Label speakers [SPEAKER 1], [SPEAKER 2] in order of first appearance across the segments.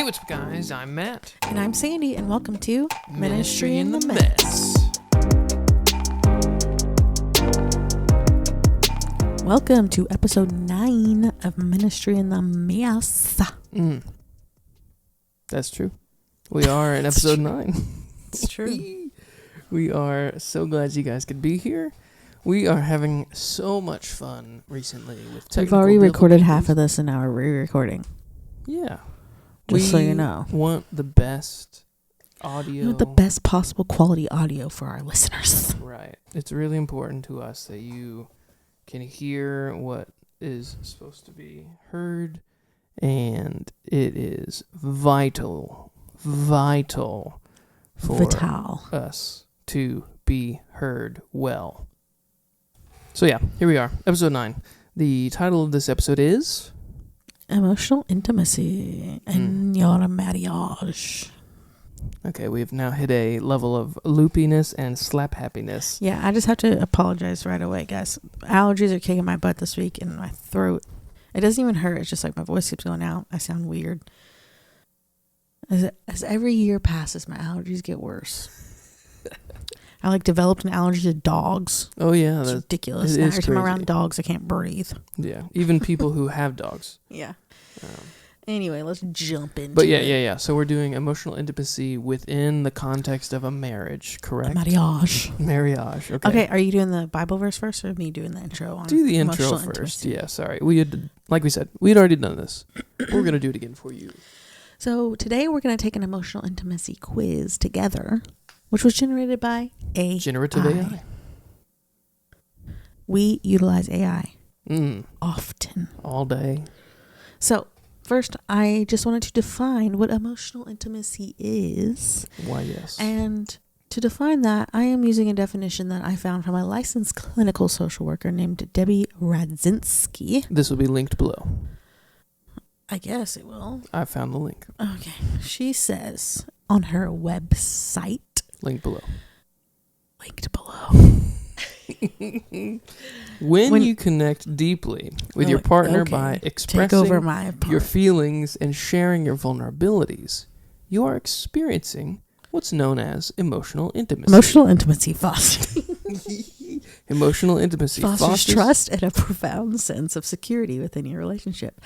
[SPEAKER 1] Hey, what's up, guys? I'm Matt.
[SPEAKER 2] And I'm Sandy, and welcome to
[SPEAKER 1] Ministry in the Mess.
[SPEAKER 2] Welcome to episode 9 of Ministry in the Mess.
[SPEAKER 1] That's true. We are in episode 9.
[SPEAKER 2] It's true.
[SPEAKER 1] We are so glad you guys could be here. We are having so much fun recently with technical
[SPEAKER 2] We've already recorded
[SPEAKER 1] difficulties.
[SPEAKER 2] half of this, and now we're re-recording.
[SPEAKER 1] Yeah.
[SPEAKER 2] Just so you know.
[SPEAKER 1] We want the best audio.
[SPEAKER 2] We want the best possible quality audio for our listeners.
[SPEAKER 1] Right. It's really important to us that you can hear what is supposed to be heard, and it is vital for
[SPEAKER 2] Vital.
[SPEAKER 1] us to be heard well. So yeah, here we are, episode 9. The title of this episode is
[SPEAKER 2] Emotional intimacy in your marriage.
[SPEAKER 1] Okay, we've now hit a level of loopiness and slap happiness.
[SPEAKER 2] Yeah, I just have to apologize right away, guys. Allergies are kicking my butt this week, and my throat, it doesn't even hurt. It's just like my voice keeps going out. I sound weird. As every year passes, my allergies get worse. I developed an allergy to dogs.
[SPEAKER 1] Oh yeah,
[SPEAKER 2] It's ridiculous.
[SPEAKER 1] it
[SPEAKER 2] Now
[SPEAKER 1] is
[SPEAKER 2] every time I'm
[SPEAKER 1] crazy.
[SPEAKER 2] around dogs, I can't breathe.
[SPEAKER 1] Yeah, even people who have dogs.
[SPEAKER 2] Yeah.
[SPEAKER 1] Um,
[SPEAKER 2] Anyway, let's jump into
[SPEAKER 1] But
[SPEAKER 2] it.
[SPEAKER 1] yeah. So we're doing emotional intimacy within the context of a marriage, correct?
[SPEAKER 2] Marriage.
[SPEAKER 1] Marriage. Okay.
[SPEAKER 2] Okay, are you doing the Bible verse first, or me doing the intro on
[SPEAKER 1] Do the intro
[SPEAKER 2] emotional
[SPEAKER 1] first.
[SPEAKER 2] intimacy?
[SPEAKER 1] Yeah, sorry. We had, like we said, we had already done this. We're gonna do it again for you.
[SPEAKER 2] So today we're going to take an emotional intimacy quiz together, which was generated by AI.
[SPEAKER 1] Generative AI.
[SPEAKER 2] We utilize AI often.
[SPEAKER 1] All day.
[SPEAKER 2] So first, I just wanted to define what emotional intimacy is.
[SPEAKER 1] Why, yes.
[SPEAKER 2] And to define that, I am using a definition that I found from a licensed clinical social worker named Debbie Radzinski.
[SPEAKER 1] This will be linked below.
[SPEAKER 2] I guess it will.
[SPEAKER 1] I found the link.
[SPEAKER 2] Okay. She says on her website,
[SPEAKER 1] Link below.
[SPEAKER 2] linked below.
[SPEAKER 1] When you connect deeply with your partner by
[SPEAKER 2] Take
[SPEAKER 1] expressing
[SPEAKER 2] over my part.
[SPEAKER 1] your feelings and sharing your vulnerabilities, you are experiencing what's known as emotional intimacy.
[SPEAKER 2] Emotional intimacy fosters
[SPEAKER 1] Emotional intimacy
[SPEAKER 2] fosters trust and a profound sense of security within your relationship.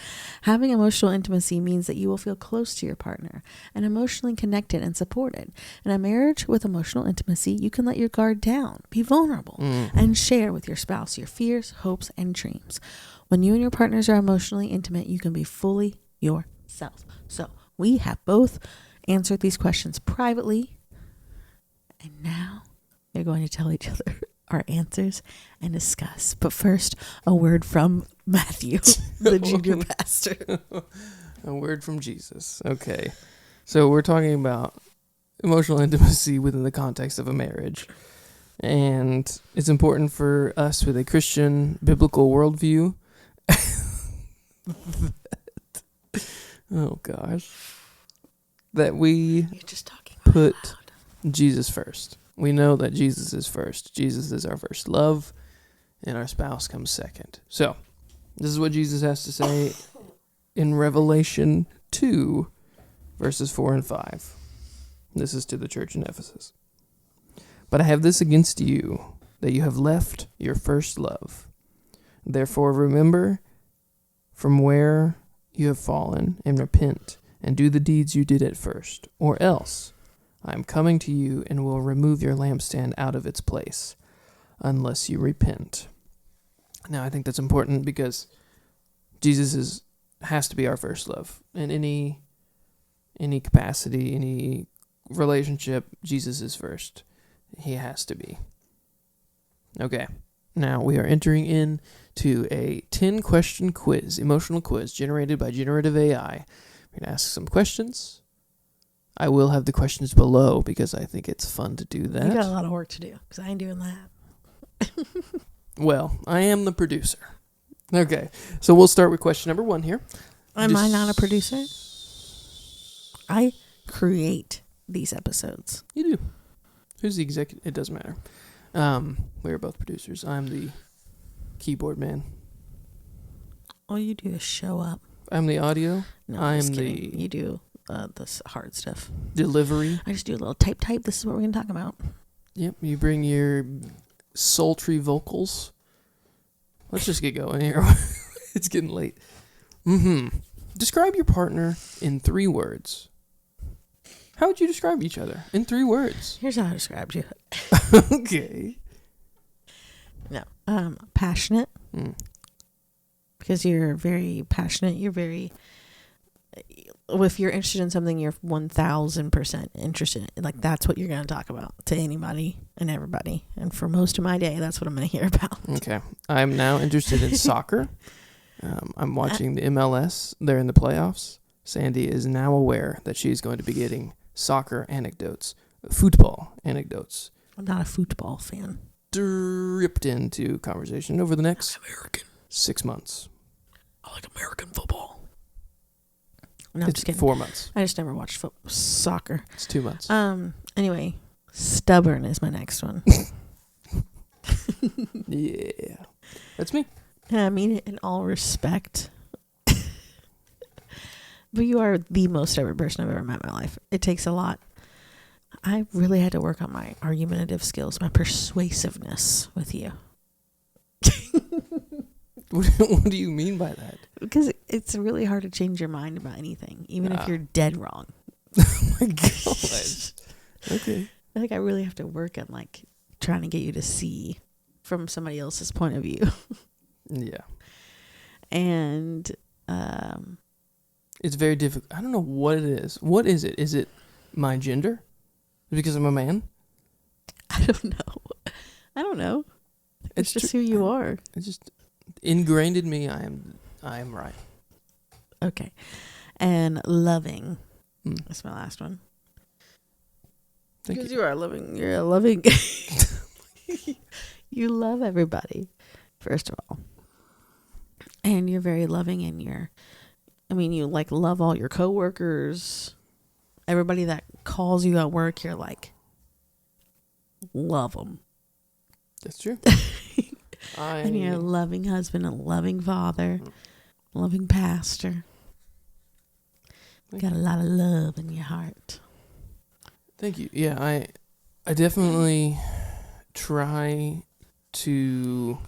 [SPEAKER 2] Having emotional intimacy means that you will feel close to your partner and emotionally connected and supported. In a marriage with emotional intimacy, you can let your guard down, be vulnerable, and share with your spouse your fears, hopes, and dreams. When you and your partners are emotionally intimate, you can be fully yourself. So we have both answered these questions privately, and now they're going to tell each other our answers and discuss. But first, a word from Matthew, the junior pastor.
[SPEAKER 1] A word from Jesus. Okay. So we're talking about emotional intimacy within the context of a marriage. And it's important for us with a Christian biblical worldview. Oh gosh. That we
[SPEAKER 2] You're just talking
[SPEAKER 1] put
[SPEAKER 2] loud.
[SPEAKER 1] Jesus first. We know that Jesus is first. Jesus is our first love, and our spouse comes second. So, this is what Jesus has to say in Revelation 2, verses 4 and 5. This is to the church in Ephesus. But I have this against you, that you have left your first love. Therefore remember from where you have fallen, and repent, and do the deeds you did at first, or else I am coming to you and will remove your lampstand out of its place, unless you repent. Now, I think that's important because Jesus has to be our first love. In any capacity, any relationship, Jesus is first. He has to be. Okay, now we are entering into a 10-question quiz, emotional quiz, generated by generative AI. We're going to ask some questions. I will have the questions below because I think it's fun to do that.
[SPEAKER 2] You got a lot of work to do because I ain't doing that.
[SPEAKER 1] Well, I am the producer. Okay, so we'll start with question number 1 here.
[SPEAKER 2] Am I not a producer? I create these episodes.
[SPEAKER 1] You do. Who's the executive? It doesn't matter. We are both producers. I'm the keyboard man.
[SPEAKER 2] All you do is show up.
[SPEAKER 1] I'm the audio.
[SPEAKER 2] No,
[SPEAKER 1] I'm
[SPEAKER 2] just
[SPEAKER 1] the
[SPEAKER 2] kidding. You do this hard stuff.
[SPEAKER 1] Delivery.
[SPEAKER 2] I just do a little type. This is what we're going to talk about.
[SPEAKER 1] Yep. You bring your sultry vocals. Let's just get going here. It's getting late. Describe your partner in 3 words. How would you describe each other in 3 words?
[SPEAKER 2] Here's how I described you.
[SPEAKER 1] Okay.
[SPEAKER 2] No. Passionate. Because you're very passionate. You're very... If you're interested in something, you're 1,000% interested in it. Like, that's what you're going to talk about to anybody and everybody. And for most of my day, that's what I'm going to hear about.
[SPEAKER 1] Okay. I'm now interested in soccer. I'm watching the MLS. They're in the playoffs. Sandy is now aware that she's going to be getting soccer anecdotes, football anecdotes.
[SPEAKER 2] I'm not a football fan.
[SPEAKER 1] Dripped into conversation over the next
[SPEAKER 2] American.
[SPEAKER 1] 6 months.
[SPEAKER 2] I like American football. No, I'm
[SPEAKER 1] It's
[SPEAKER 2] just kidding.
[SPEAKER 1] 4 months.
[SPEAKER 2] I just never watched soccer.
[SPEAKER 1] It's 2 months.
[SPEAKER 2] Anyway, stubborn is my next one.
[SPEAKER 1] Yeah. That's me.
[SPEAKER 2] And I mean it in all respect. But you are the most stubborn person I've ever met in my life. It takes a lot. I really had to work on my argumentative skills, my persuasiveness with you.
[SPEAKER 1] What do you mean by that?
[SPEAKER 2] Because it's really hard to change your mind about anything, even if you're dead wrong.
[SPEAKER 1] Oh my God. Okay.
[SPEAKER 2] I think I really have to work on like trying to get you to see from somebody else's point of view.
[SPEAKER 1] Yeah.
[SPEAKER 2] And
[SPEAKER 1] it's very difficult. I don't know what it is. What is it? Is it my gender? Because I'm a man?
[SPEAKER 2] I don't know. It's just who you are.
[SPEAKER 1] It's just ingrained in me. I am right.
[SPEAKER 2] Okay. And loving. That's my last one.
[SPEAKER 1] Thank
[SPEAKER 2] Because
[SPEAKER 1] you.
[SPEAKER 2] you are loving. You're a loving. You love everybody, first of all. And you're very loving, and you like love all your coworkers. Everybody that calls you at work, you're like, love them.
[SPEAKER 1] That's true.
[SPEAKER 2] And you're a loving husband, a loving father, loving pastor. Got a lot of love in your heart.
[SPEAKER 1] Thank you. Yeah, I definitely try to...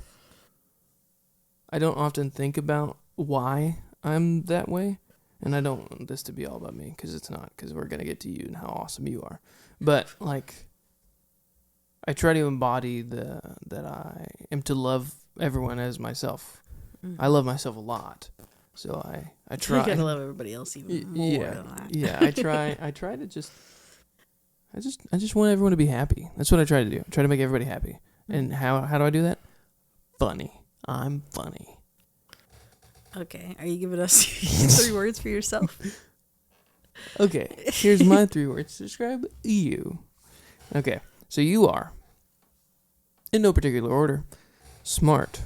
[SPEAKER 1] I don't often think about why I'm that way. And I don't want this to be all about me, because it's not, because we're going to get to you and how awesome you are. But, like, I try to embody that I am to love everyone as myself. I love myself a lot. So I try.
[SPEAKER 2] You gotta love everybody else even more than that.
[SPEAKER 1] Yeah, I try to just... I just want everyone to be happy. That's what I try to do. I try to make everybody happy. And how do I do that? Funny. I'm funny.
[SPEAKER 2] Okay, are you giving us 3 words for yourself?
[SPEAKER 1] Okay, here's my 3 words to describe you. Okay, so you are, in no particular order, smart.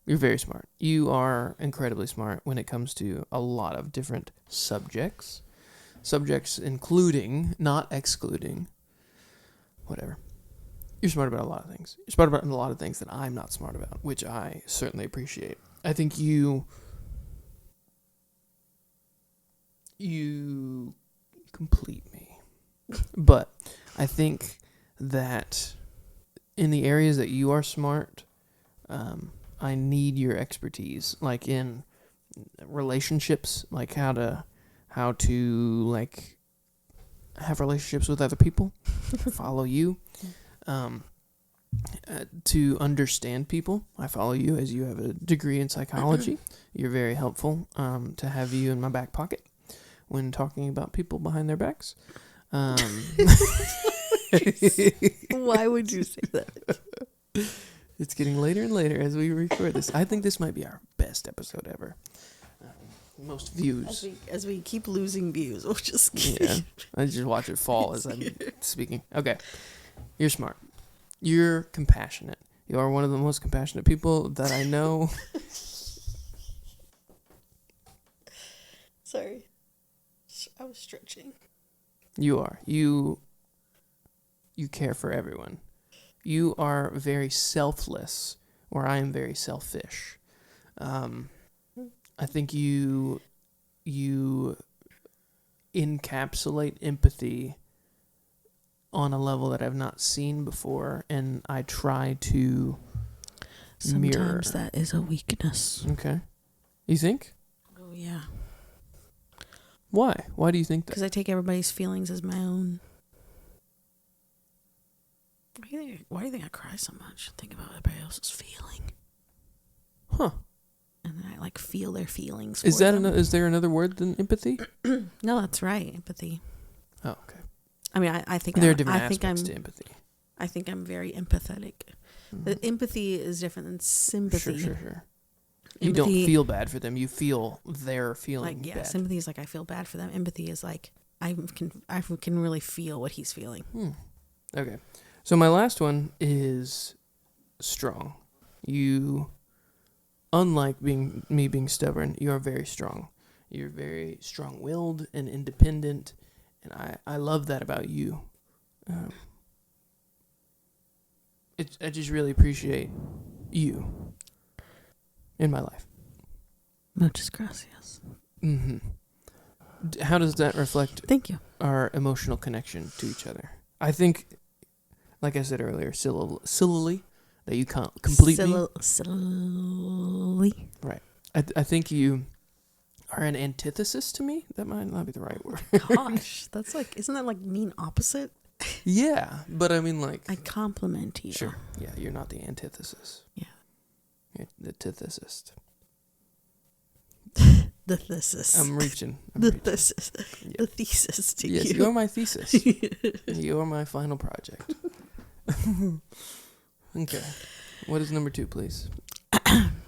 [SPEAKER 1] You're very smart. You are incredibly smart when it comes to a lot of different subjects. Subjects including, not excluding, whatever. You're smart about a lot of things. You're smart about a lot of things that I'm not smart about, which I certainly appreciate. I think you complete me. But I think that in the areas that you are smart, I need your expertise, like in relationships, like how to like have relationships with other people, follow you, to understand people. I follow you as you have a degree in psychology. You're very helpful to have you in my back pocket when talking about people behind their backs.
[SPEAKER 2] Why would you say that?
[SPEAKER 1] It's getting later and later as we record this. I think this might be our best episode ever. Most views.
[SPEAKER 2] As we keep losing views, we'll just keep...
[SPEAKER 1] Yeah, I just watch it fall as I'm speaking. Okay, you're smart. You're compassionate. You are one of the most compassionate people that I know.
[SPEAKER 2] Sorry, I was stretching.
[SPEAKER 1] You are. You care for everyone. You are very selfless, where I am very selfish. I think you encapsulate empathy on a level that I've not seen before, and I try to mirror.
[SPEAKER 2] Sometimes that is a weakness.
[SPEAKER 1] Okay. You think?
[SPEAKER 2] Oh, yeah.
[SPEAKER 1] Why? Why do you think that?
[SPEAKER 2] Because I take everybody's feelings as my own. Why do you think I cry so much? Think about everybody else's feeling.
[SPEAKER 1] Huh.
[SPEAKER 2] And then I like feel their feelings.
[SPEAKER 1] Is there another word than empathy?
[SPEAKER 2] No, that's right. Empathy.
[SPEAKER 1] Oh, okay.
[SPEAKER 2] I mean, I think
[SPEAKER 1] there are different aspects to empathy.
[SPEAKER 2] I think I'm very empathetic.
[SPEAKER 1] Mm-hmm.
[SPEAKER 2] Empathy is different than sympathy.
[SPEAKER 1] Sure. You don't feel bad for them. You feel their feeling bad.
[SPEAKER 2] Sympathy is like I feel bad for them. Empathy is like I can really feel what he's feeling.
[SPEAKER 1] Okay. So my last one is strong. You, unlike me being stubborn, you are very strong. You're very strong-willed and independent, and I love that about you. I just really appreciate you in my life.
[SPEAKER 2] Muchas gracias.
[SPEAKER 1] Mm-hmm. How does that reflect
[SPEAKER 2] Thank you.
[SPEAKER 1] our emotional connection to each other? I think, like I said earlier, sillily, that you can't complete me.
[SPEAKER 2] Silly.
[SPEAKER 1] Right. I think you are an antithesis to me. That might not be the right word.
[SPEAKER 2] Gosh, that's like, isn't that like mean opposite?
[SPEAKER 1] Yeah, but I mean, like,
[SPEAKER 2] I compliment you.
[SPEAKER 1] sure. Yeah, you're not the antithesis.
[SPEAKER 2] Yeah.
[SPEAKER 1] You're the antithesis.
[SPEAKER 2] The thesis.
[SPEAKER 1] I'm reaching.
[SPEAKER 2] Thesis.
[SPEAKER 1] Yeah.
[SPEAKER 2] The thesis to
[SPEAKER 1] Yes,
[SPEAKER 2] you.
[SPEAKER 1] you're my thesis. You're my final project. Okay. What is number 2, please?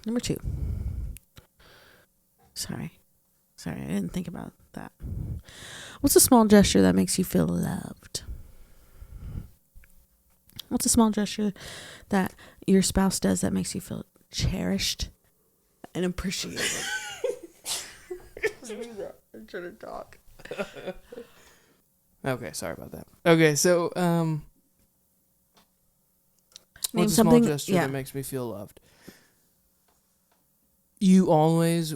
[SPEAKER 2] Number 2. Sorry, I didn't think about that. What's a small gesture that makes you feel loved? What's a small gesture that your spouse does that makes you feel cherished and appreciated? I'm trying to talk.
[SPEAKER 1] Okay, sorry about that. Okay, so
[SPEAKER 2] Name
[SPEAKER 1] what's a
[SPEAKER 2] something.
[SPEAKER 1] small gesture that makes me feel loved? You almost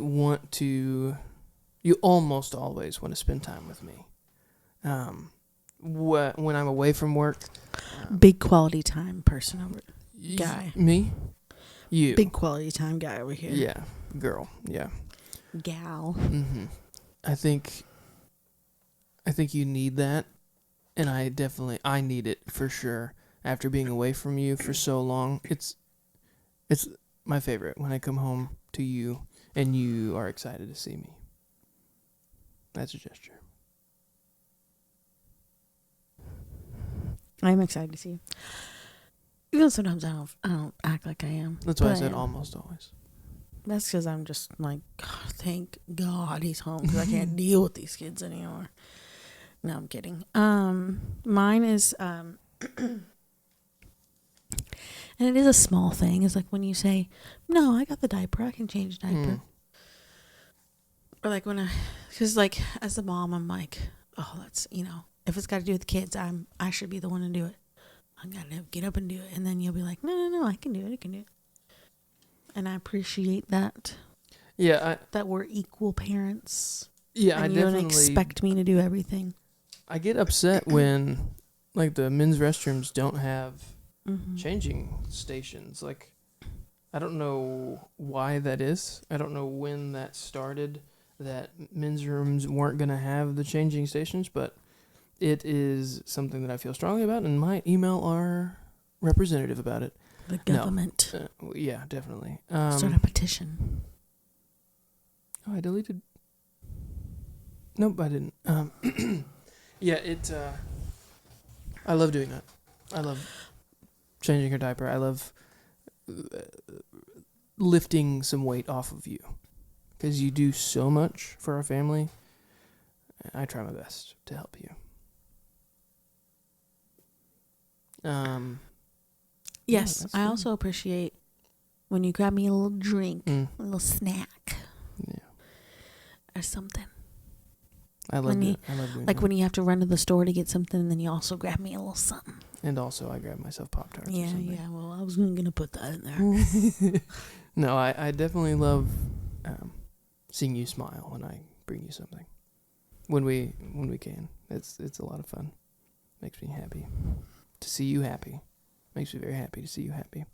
[SPEAKER 1] always want to spend time with me. When I'm away from work.
[SPEAKER 2] Big quality time person over guy.
[SPEAKER 1] Me? You.
[SPEAKER 2] Big quality time guy over here.
[SPEAKER 1] Yeah, girl. Yeah.
[SPEAKER 2] Gal.
[SPEAKER 1] Mm-hmm. I think you need that, and I need it for sure. After being away from you for so long, it's my favorite when I come home to you and you are excited to see me. That's a gesture.
[SPEAKER 2] I'm excited to see you. Even sometimes I don't act like I am.
[SPEAKER 1] That's why I said almost always.
[SPEAKER 2] That's because I'm just like, God, thank God he's home because I can't deal with these kids anymore. No, I'm kidding. Mine is, and it is a small thing. It's like when you say, no, I got the diaper. I can change the diaper. Or like because like as a mom, I'm like, oh, that's, if it's got to do with the kids, I should be the one to do it. I got to get up and do it. And then you'll be like, no, I can do it. And I appreciate that.
[SPEAKER 1] Yeah.
[SPEAKER 2] That we're equal parents.
[SPEAKER 1] Yeah,
[SPEAKER 2] and you don't expect me to do everything.
[SPEAKER 1] I get upset when, like, the men's restrooms don't have changing stations. Like, I don't know why that is. I don't know when that started, that men's rooms weren't going to have the changing stations, but it is something that I feel strongly about and might email our representative about it.
[SPEAKER 2] The government.
[SPEAKER 1] No. Yeah, definitely.
[SPEAKER 2] Start a petition.
[SPEAKER 1] Oh, I deleted. Nope, I didn't. Yeah, I love doing that. I love changing her diaper. I love lifting some weight off of you because you do so much for our family. I try my best to help you.
[SPEAKER 2] Yes,
[SPEAKER 1] yeah,
[SPEAKER 2] I also appreciate when you grab me a little drink, a little snack, or something.
[SPEAKER 1] I love doing
[SPEAKER 2] like
[SPEAKER 1] that.
[SPEAKER 2] when you have to run to the store to get something, and then you also grab me a little something.
[SPEAKER 1] And also, I grab myself Pop-Tarts.
[SPEAKER 2] Yeah,
[SPEAKER 1] or something.
[SPEAKER 2] yeah. Well, I was gonna put that in there.
[SPEAKER 1] No, I definitely love seeing you smile when I bring you something. when we can. It's a lot of fun. Makes me happy to see you happy. Makes me very happy to see you happy.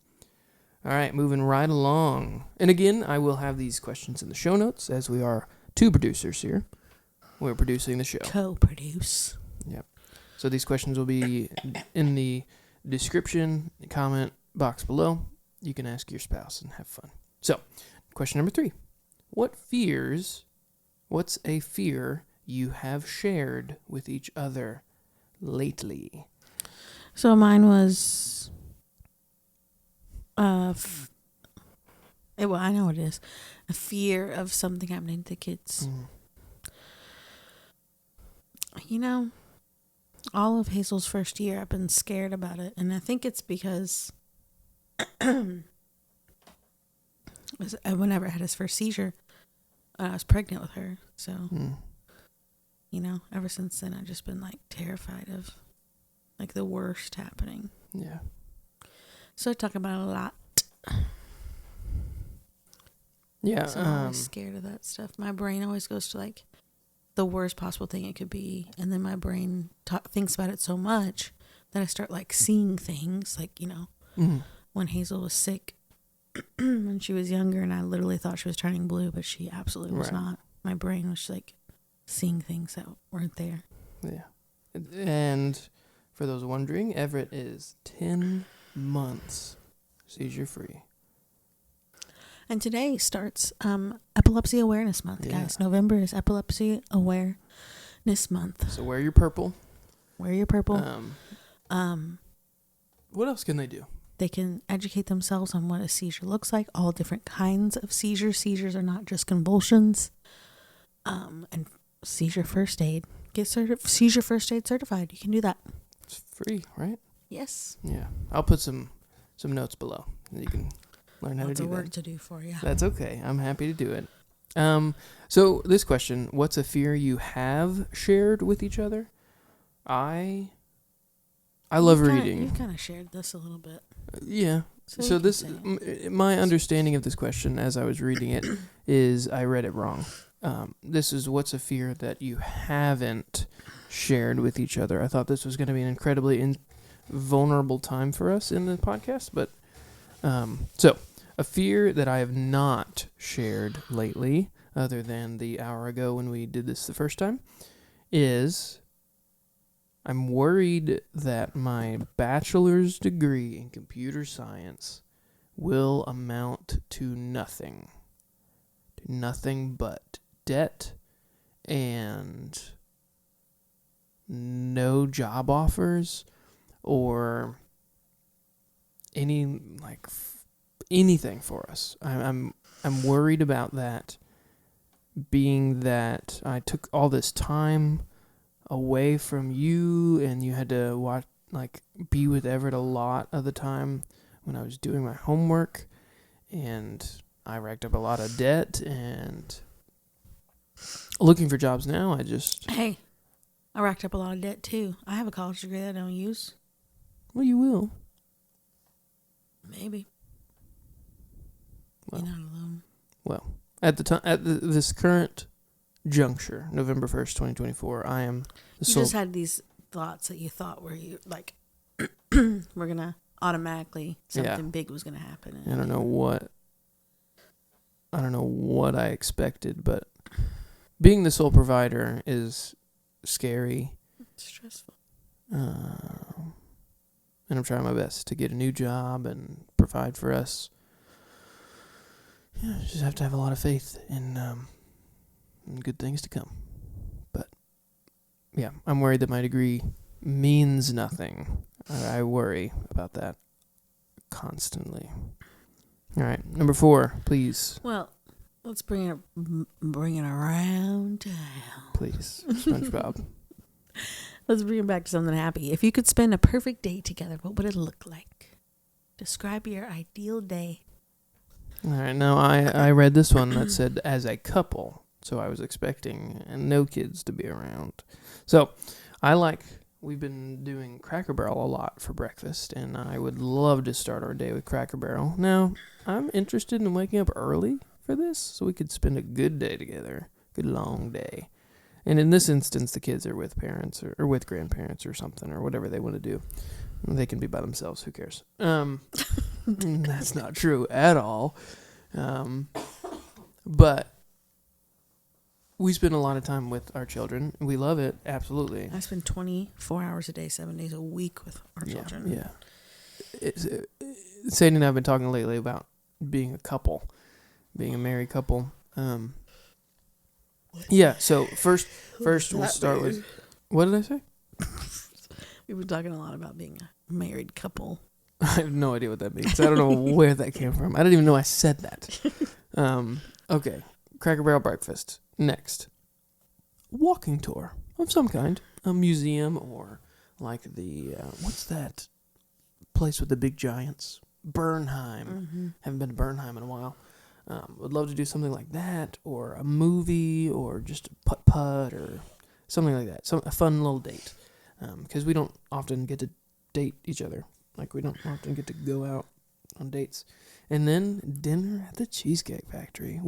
[SPEAKER 1] All right, moving right along. And again, I will have these questions in the show notes, as we are two producers here. We're producing the show.
[SPEAKER 2] Co-produce.
[SPEAKER 1] Yep. So these questions will be in the description, comment box below. You can ask your spouse and have fun. So, question number 3. What's a fear you have shared with each other lately?
[SPEAKER 2] So mine was, well, I know what it is. A fear of something happening to kids. You know, all of Hazel's first year, I've been scared about it. And I think it's because whenever I had his first seizure, I was pregnant with her. So, you know, ever since then, I've just been like terrified of like the worst happening.
[SPEAKER 1] Yeah.
[SPEAKER 2] So I talk about it a lot.
[SPEAKER 1] Yeah.
[SPEAKER 2] So I'm always scared of that stuff. My brain always goes to like the worst possible thing it could be. And then my brain thinks about it so much that I start like seeing things like, you know, when Hazel was sick when she was younger and I literally thought she was turning blue, but she absolutely was not. My brain was like seeing things that weren't there.
[SPEAKER 1] Yeah. And for those wondering, Everett is 10 months seizure free.
[SPEAKER 2] And today starts Epilepsy Awareness Month, guys. November is Epilepsy Awareness Month.
[SPEAKER 1] So wear your purple.
[SPEAKER 2] Wear your purple.
[SPEAKER 1] What else can they do?
[SPEAKER 2] They can educate themselves on what a seizure looks like, all different kinds of seizures. Seizures are not just convulsions. And seizure first aid. Get seizure first aid certified. You can do that.
[SPEAKER 1] It's free, right?
[SPEAKER 2] Yes.
[SPEAKER 1] Yeah. I'll put some notes below. You can learn how to do that.
[SPEAKER 2] Lots of work to do for you.
[SPEAKER 1] That's okay. I'm happy to do it. So this question, what's a fear you have shared with each other? I love reading.
[SPEAKER 2] You kind of shared this a little bit.
[SPEAKER 1] Yeah. So this, my understanding of this question as I was reading it is I read it wrong. This is what's a fear that you haven't shared with each other. I thought this was going to be an incredibly vulnerable time for us in the podcast, but so a fear that I have not shared lately, other than the hour ago when we did this the first time, is I'm worried that my bachelor's degree in computer science will amount to nothing. To nothing but debt and no job offers or any anything for us. I'm worried about that, being that I took all this time away from you and you had to watch, be with Everett a lot of the time when I was doing my homework, and I racked up a lot of debt and looking for jobs now.
[SPEAKER 2] Hey, I racked up a lot of debt too. I have a college degree that I don't use.
[SPEAKER 1] Well, you will.
[SPEAKER 2] Maybe.
[SPEAKER 1] Well,
[SPEAKER 2] you're not alone.
[SPEAKER 1] Well, at the time, this current juncture, November 1st, 2024, I am the
[SPEAKER 2] You
[SPEAKER 1] sole...
[SPEAKER 2] just had these thoughts that you thought were you like we're gonna automatically something big was gonna happen.
[SPEAKER 1] I don't know what I expected, but being the sole provider is scary.
[SPEAKER 2] It's stressful.
[SPEAKER 1] And I'm trying my best to get a new job and provide for us. Yeah, just have to have a lot of faith in good things to come. But yeah, I'm worried that my degree means nothing. I worry about that constantly. All right, number 4, please.
[SPEAKER 2] Well, let's bring it around town.
[SPEAKER 1] Please, SpongeBob.
[SPEAKER 2] Let's bring it back to something happy. If you could spend a perfect day together, what would it look like? Describe your ideal day.
[SPEAKER 1] All right, now I read this one that said as a couple, so I was expecting no kids to be around. So we've been doing Cracker Barrel a lot for breakfast, and I would love to start our day with Cracker Barrel. Now, I'm interested in waking up early for this so we could spend a good day together, good long day. And in this instance, the kids are with parents or with grandparents or something or whatever they want to do. They can be by themselves. Who cares? That's not true at all. But we spend a lot of time with our children. We love it. Absolutely.
[SPEAKER 2] I spend 24 hours a day, 7 days a week with our children.
[SPEAKER 1] Yeah. Sadie and I have been talking lately about being a couple, being a married couple. Yeah. So first we'll start with, what did I say?
[SPEAKER 2] We've been talking a lot about being a married couple.
[SPEAKER 1] I have no idea what that means. I don't know where that came from. I didn't even know I said that. Okay. Cracker Barrel breakfast. Next. Walking tour of some kind. A museum or like the, what's that place with the big giants? Bernheim.
[SPEAKER 2] Mm-hmm.
[SPEAKER 1] Haven't been to Bernheim in a while. Would love to do something like that, or a movie, or just a putt-putt, or something like that. A fun little date. Because we don't often get to date each other. Like, we don't often get to go out on dates. And then dinner at the Cheesecake Factory.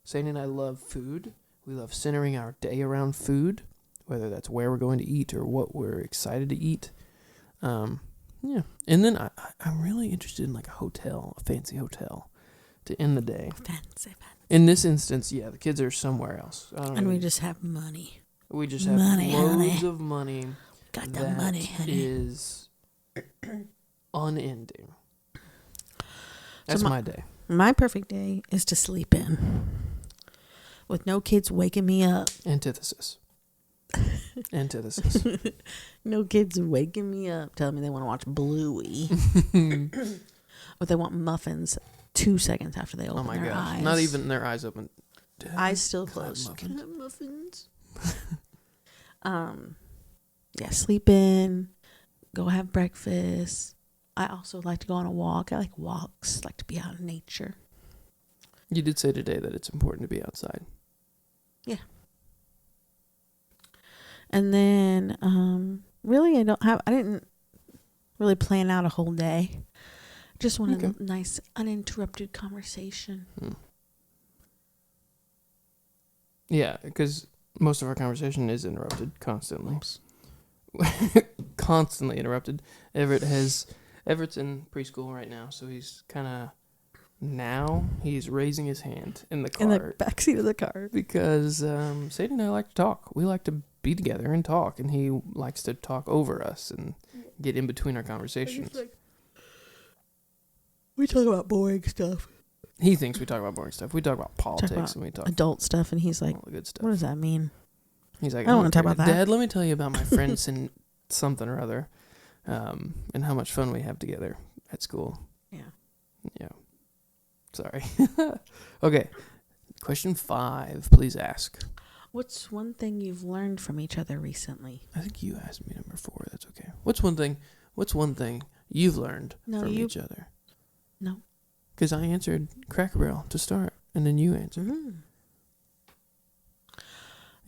[SPEAKER 1] Sadie and I love food. We love centering our day around food, whether that's where we're going to eat or what we're excited to eat. Yeah. And then I'm really interested in like a fancy hotel to end the day.
[SPEAKER 2] Fancy.
[SPEAKER 1] In this instance, yeah, the kids are somewhere else.
[SPEAKER 2] We just have money.
[SPEAKER 1] We just have loads of money.
[SPEAKER 2] Got the money, honey.
[SPEAKER 1] Is unending. That's my day.
[SPEAKER 2] My perfect day is to sleep in. With no kids waking me up.
[SPEAKER 1] Antithesis.
[SPEAKER 2] No kids waking me up telling me they want to watch Bluey. Or they want muffins 2 seconds after they open their eyes.
[SPEAKER 1] Not even their eyes open.
[SPEAKER 2] Eyes still closed. Can I have muffins? Yeah, sleep in, go have breakfast. I also like to go on a walk. I like walks, like to be out in nature.
[SPEAKER 1] You did say today that it's important to be outside.
[SPEAKER 2] Yeah. And then, really, I didn't really plan out a whole day. Just wanted a nice, uninterrupted conversation.
[SPEAKER 1] Yeah, because most of our conversation is interrupted constantly. Constantly interrupted. Everett's in preschool right now, so he's he's raising his hand in the car.
[SPEAKER 2] In the backseat of the car.
[SPEAKER 1] Because Sadie and I like to talk. We like to be together and talk, and he likes to talk over us and get in between our conversations.
[SPEAKER 2] We talk about boring stuff.
[SPEAKER 1] He thinks we talk about boring stuff. We talk about politics and we talk
[SPEAKER 2] adult stuff, and he's like,
[SPEAKER 1] all the good stuff.
[SPEAKER 2] what does that mean?
[SPEAKER 1] He's like,
[SPEAKER 2] I don't want to talk about that.
[SPEAKER 1] Dad, let me tell you about my friends and something or other, and how much fun we have together at school. Yeah. Sorry. Okay. Question 5. Please ask.
[SPEAKER 2] What's one thing you've learned from each other recently?
[SPEAKER 1] I think you asked me number 4. That's okay. What's one thing you've learned from each other?
[SPEAKER 2] No.
[SPEAKER 1] Because I answered Cracker Barrel to start, and then you answered.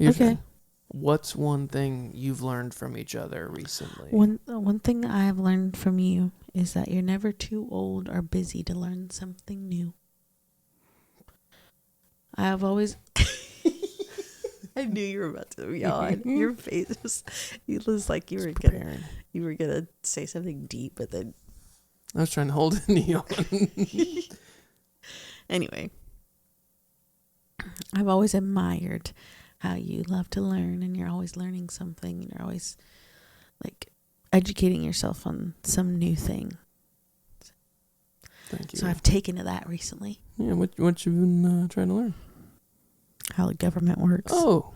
[SPEAKER 2] Okay.
[SPEAKER 1] Turn. What's one thing you've learned from each other recently?
[SPEAKER 2] One thing I have learned from you is that you're never too old or busy to learn something new. I have always... I knew you were about to yawn. Your face was like you were gonna say something deep, but then
[SPEAKER 1] I was trying to hold in the yawn.
[SPEAKER 2] Anyway, I've always admired how you love to learn, and you're always learning something, and you're always like educating yourself on some new thing.
[SPEAKER 1] Thank you.
[SPEAKER 2] So I've taken to that recently.
[SPEAKER 1] Yeah, what you been trying to learn?
[SPEAKER 2] How the government works.
[SPEAKER 1] Oh,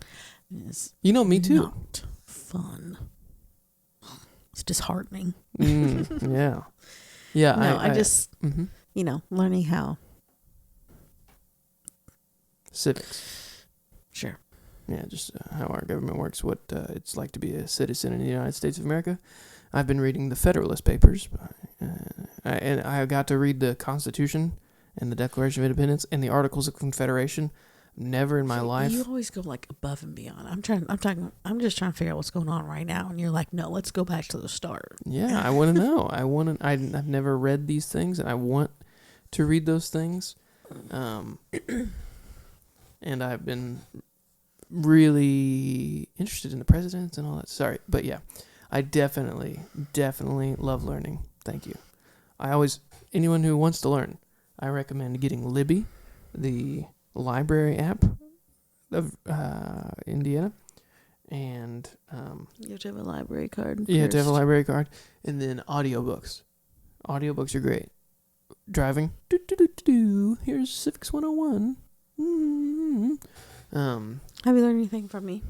[SPEAKER 2] it's
[SPEAKER 1] me too.
[SPEAKER 2] Not fun. It's disheartening.
[SPEAKER 1] Yeah. Yeah.
[SPEAKER 2] No, I just learning how.
[SPEAKER 1] Civics.
[SPEAKER 2] Sure.
[SPEAKER 1] Yeah, just how our government works, what it's like to be a citizen in the United States of America. I've been reading the Federalist Papers, and I got to read the Constitution and the Declaration of Independence and the Articles of Confederation. Never in my life.
[SPEAKER 2] You always go like above and beyond. I'm just trying to figure out what's going on right now, and you're like, no, let's go back to the start.
[SPEAKER 1] Yeah, I want to know. I've never read these things, and I want to read those things. And I've been really interested in the presidents and all that. Sorry, but yeah, I definitely love learning. Thank you. Anyone who wants to learn, I recommend getting Libby, the library app of Indiana, and
[SPEAKER 2] You have to have a library card.
[SPEAKER 1] you have to have a library card, and then audiobooks. Audiobooks are great. Driving, here's Civics 101.
[SPEAKER 2] Have you learned anything from me?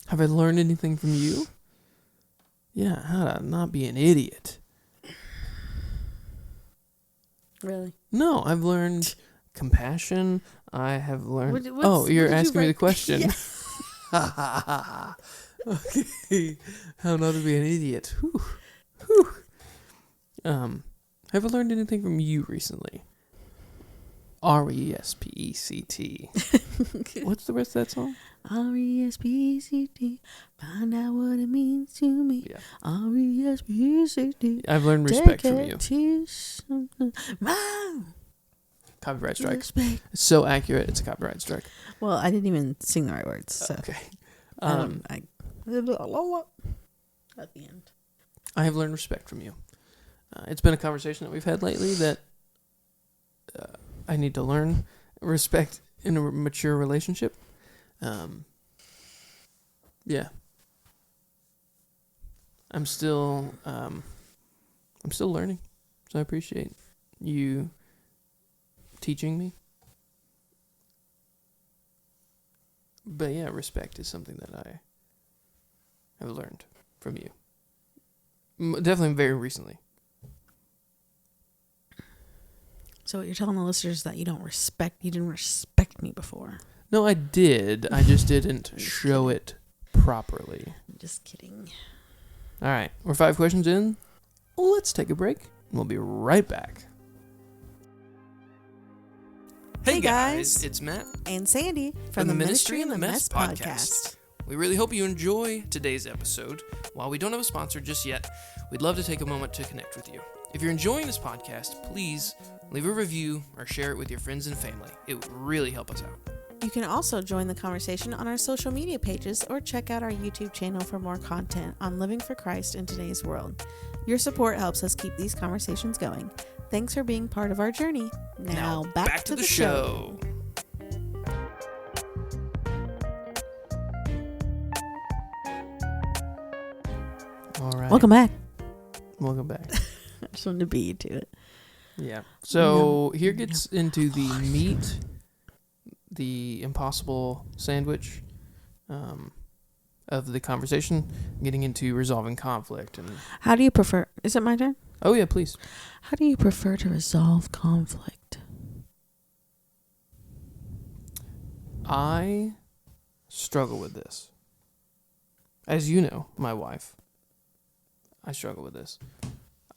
[SPEAKER 1] Have I learned anything from you? Yeah, how to not be an idiot.
[SPEAKER 2] Really?
[SPEAKER 1] No, I've learned compassion. I have learned...
[SPEAKER 2] What
[SPEAKER 1] you're
[SPEAKER 2] did you
[SPEAKER 1] asking me the
[SPEAKER 2] write?
[SPEAKER 1] question.
[SPEAKER 2] Yeah.
[SPEAKER 1] Okay. How not to be an idiot. Whew. Have I learned anything from you recently? R-E-S-P-E-C-T. What's the rest of that song?
[SPEAKER 2] R-E-S-P-E-C-T. Find out what it means to me.
[SPEAKER 1] Yeah.
[SPEAKER 2] R-E-S-P-E-C-T.
[SPEAKER 1] I've learned respect from you. Copyright strike.
[SPEAKER 2] Respect.
[SPEAKER 1] It's so accurate, it's a copyright strike.
[SPEAKER 2] Well, I didn't even sing the right words. So.
[SPEAKER 1] Okay.
[SPEAKER 2] At the end.
[SPEAKER 1] I have learned respect from you. It's been a conversation that we've had lately that I need to learn respect in a mature relationship. Yeah. I'm still learning, so I appreciate you teaching me. But yeah, respect is something that I have learned from you. Definitely very recently.
[SPEAKER 2] So what you're telling the listeners is that you didn't respect me before.
[SPEAKER 1] No, I did. I just didn't show it properly.
[SPEAKER 2] I'm just kidding.
[SPEAKER 1] All right, we're 5 questions in. Let's take a break. We'll be right back.
[SPEAKER 2] Hey guys,
[SPEAKER 1] it's Matt
[SPEAKER 2] And Sandy
[SPEAKER 1] from the Ministry in the Mess podcast. We really hope you enjoy today's episode. While we don't have a sponsor just yet, we'd love to take a moment to connect with you. If you're enjoying this podcast, please leave a review or share it with your friends and family. It would really help us out.
[SPEAKER 2] You can also join the conversation on our social media pages or check out our YouTube channel for more content on living for Christ in today's world. Your support helps us keep these conversations going. Thanks for being part of our journey. Now back to the show.
[SPEAKER 1] All right.
[SPEAKER 2] Welcome back.
[SPEAKER 1] Welcome back.
[SPEAKER 2] I just wanted to beat you to it.
[SPEAKER 1] Yeah. So here gets into the meat, the impossible sandwich of the conversation, getting into resolving conflict. And
[SPEAKER 2] How do you prefer? Is it my turn?
[SPEAKER 1] oh yeah, please.
[SPEAKER 2] How do you prefer to resolve conflict?
[SPEAKER 1] I struggle with this. As you know, my wife, I struggle with this.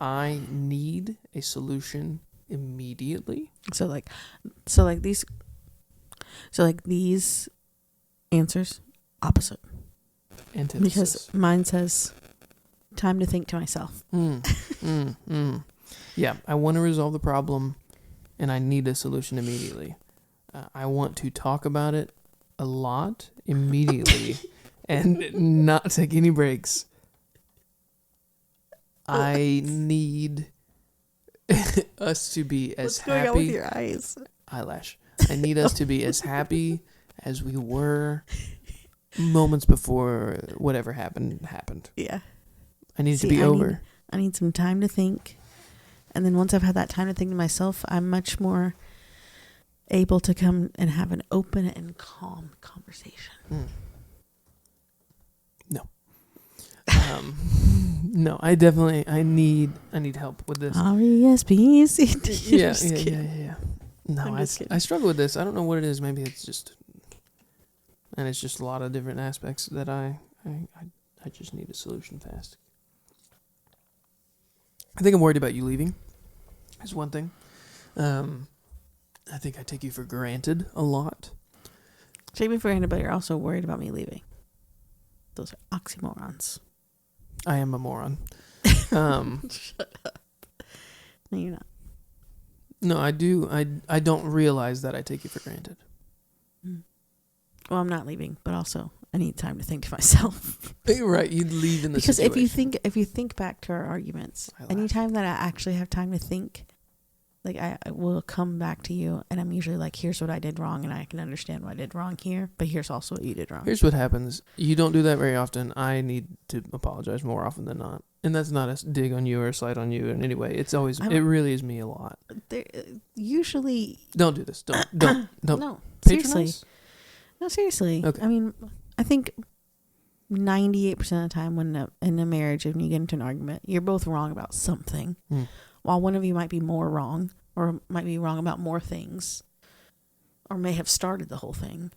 [SPEAKER 1] I need a solution immediately.
[SPEAKER 2] So these answers opposite.
[SPEAKER 1] Antithesis.
[SPEAKER 2] Because mine says time to think to myself.
[SPEAKER 1] Yeah, I want to resolve the problem, and I need a solution immediately. I want to talk about it a lot immediately and not take any breaks. I need us to be as happy. What's going on with
[SPEAKER 2] your eyes?
[SPEAKER 1] Eyelash. I need us to be as happy as we were moments before whatever happened.
[SPEAKER 2] Yeah.
[SPEAKER 1] I need it to be over.
[SPEAKER 2] I need some time to think. And then once I've had that time to think to myself, I'm much more able to come and have an open and calm conversation.
[SPEAKER 1] No. No, I need help with this.
[SPEAKER 2] R-E-S-P-E-C-T.
[SPEAKER 1] Yeah. No, I struggle with this. I don't know what it is. Maybe it's just a lot of different aspects that I just need a solution fast. I think I'm worried about you leaving. Is one thing. I think I take you for granted a lot.
[SPEAKER 2] Take me for granted, but you're also worried about me leaving. Those are oxymorons.
[SPEAKER 1] I am a moron.
[SPEAKER 2] Shut up. No, you're not.
[SPEAKER 1] No, I do. I don't realize that I take you for granted.
[SPEAKER 2] Well, I'm not leaving, but also I need time to think to myself.
[SPEAKER 1] Right, you'd leave in the
[SPEAKER 2] Because
[SPEAKER 1] situation.
[SPEAKER 2] if you think back to our arguments,
[SPEAKER 1] I laugh.
[SPEAKER 2] anytime that I actually have time to think, like I will come back to you, and I'm usually like, here's what I did wrong, and I can understand what I did wrong here, but here's also what you did wrong.
[SPEAKER 1] Here's what happens. You don't do that very often. I need to apologize more often than not. And that's not a dig on you or a slight on you in any way. It's always, it really is me a lot.
[SPEAKER 2] Usually,
[SPEAKER 1] Don't do this. Don't.
[SPEAKER 2] no, seriously.
[SPEAKER 1] Patronize?
[SPEAKER 2] No, seriously.
[SPEAKER 1] Okay.
[SPEAKER 2] I mean, I think 98% of the time when in a marriage, when you get into an argument, you're both wrong about something. While one of you might be more wrong, or might be wrong about more things, or may have started the whole thing.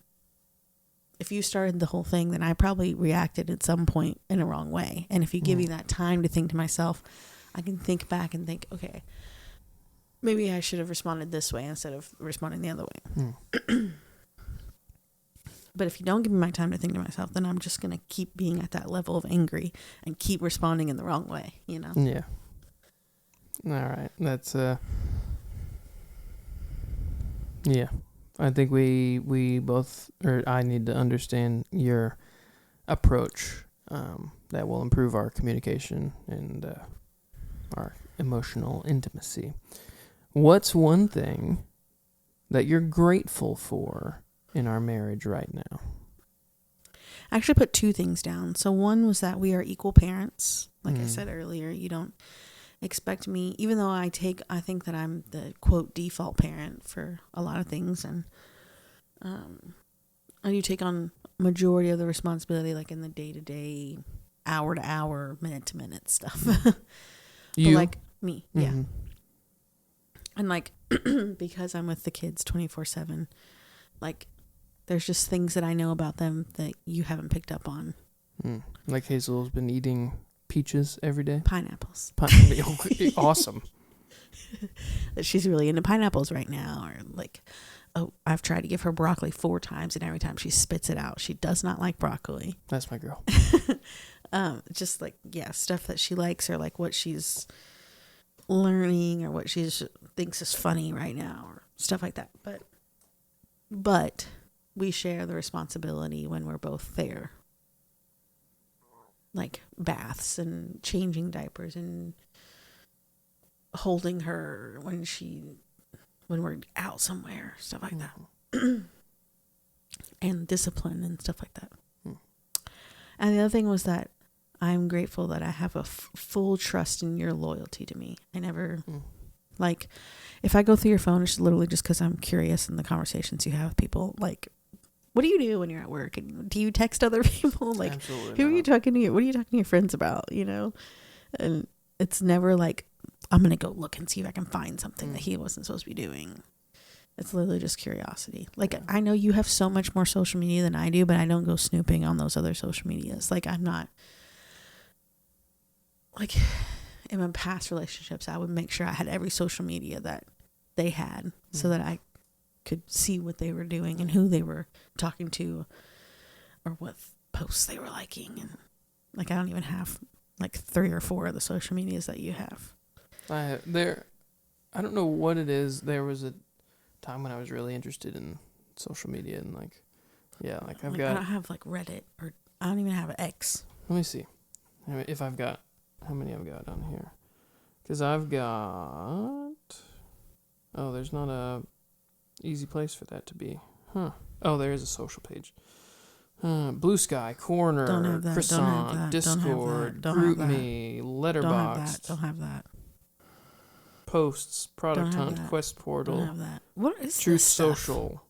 [SPEAKER 2] If you started the whole thing, then I probably reacted at some point in a wrong way. And if you give me that time to think to myself, I can think back and think, okay, maybe I should have responded this way instead of responding the other way. But if you don't give me my time to think to myself, then I'm just going to keep being at that level of angry and keep responding in the wrong way, you know?
[SPEAKER 1] Yeah. All right. That's, yeah. I think we both, or I need to understand your approach that will improve our communication and our emotional intimacy. What's one thing that you're grateful for in our marriage right now?
[SPEAKER 2] I actually put two things down. So one was that we are equal parents. Like I said earlier, you don't expect me, even though I think that I'm the quote default parent for a lot of things, and I do take on majority of the responsibility, like in the day-to-day, hour-to-hour, minute-to-minute stuff.
[SPEAKER 1] You?
[SPEAKER 2] But like me, yeah. And like, because I'm with the kids 24/7, like there's just things that I know about them that you haven't picked up on.
[SPEAKER 1] Like Hazel's been eating peaches every day?
[SPEAKER 2] Pineapples.
[SPEAKER 1] Awesome.
[SPEAKER 2] She's really into pineapples right now. Or like, oh, I've tried to give her broccoli 4 times, and every time she spits it out. She does not like broccoli.
[SPEAKER 1] That's my girl.
[SPEAKER 2] Just like, yeah, stuff that she likes, or like what she's learning, or what she thinks is funny right now, or stuff like that. But we share the responsibility when we're both there. Like baths and changing diapers and holding her when we're out somewhere, stuff like that. And discipline and stuff like that. And the other thing was that I'm grateful that I have a full trust in your loyalty to me. I never, like, if I go through your phone, it's literally just because I'm curious in the conversations you have with people. Like, what do you do when you're at work? And do you text other people? Like,
[SPEAKER 1] Absolutely
[SPEAKER 2] who are you talking to? What are you talking to your friends about? You know? And it's never like, I'm going to go look and see if I can find something that he wasn't supposed to be doing. It's literally just curiosity. Like, I know you have so much more social media than I do, but I don't go snooping on those other social medias. Like, I'm not, like, in my past relationships, I would make sure I had every social media that they had so that I could see what they were doing and who they were talking to or what posts they were liking. And like, I don't even have like 3 or 4 of the social medias that you have.
[SPEAKER 1] I don't know what it is. There was a time when I was really interested in social media and like, yeah, like I've got.
[SPEAKER 2] I don't have like Reddit, or I don't even have X.
[SPEAKER 1] Let me see if I've got how many I've got on here, because I've got. Oh, there's not a easy place for that to be, huh? Oh, there is a social page. Blue Sky, Corner,
[SPEAKER 2] Don't have that.
[SPEAKER 1] Croissant,
[SPEAKER 2] Don't have that.
[SPEAKER 1] Discord,
[SPEAKER 2] Don't have that.
[SPEAKER 1] GroupMe, Letterboxd.
[SPEAKER 2] Don't have that.
[SPEAKER 1] Posts, Product
[SPEAKER 2] Don't have
[SPEAKER 1] Hunt,
[SPEAKER 2] that.
[SPEAKER 1] Quest Portal,
[SPEAKER 2] Don't have that. What is
[SPEAKER 1] Truth
[SPEAKER 2] this stuff?
[SPEAKER 1] Social,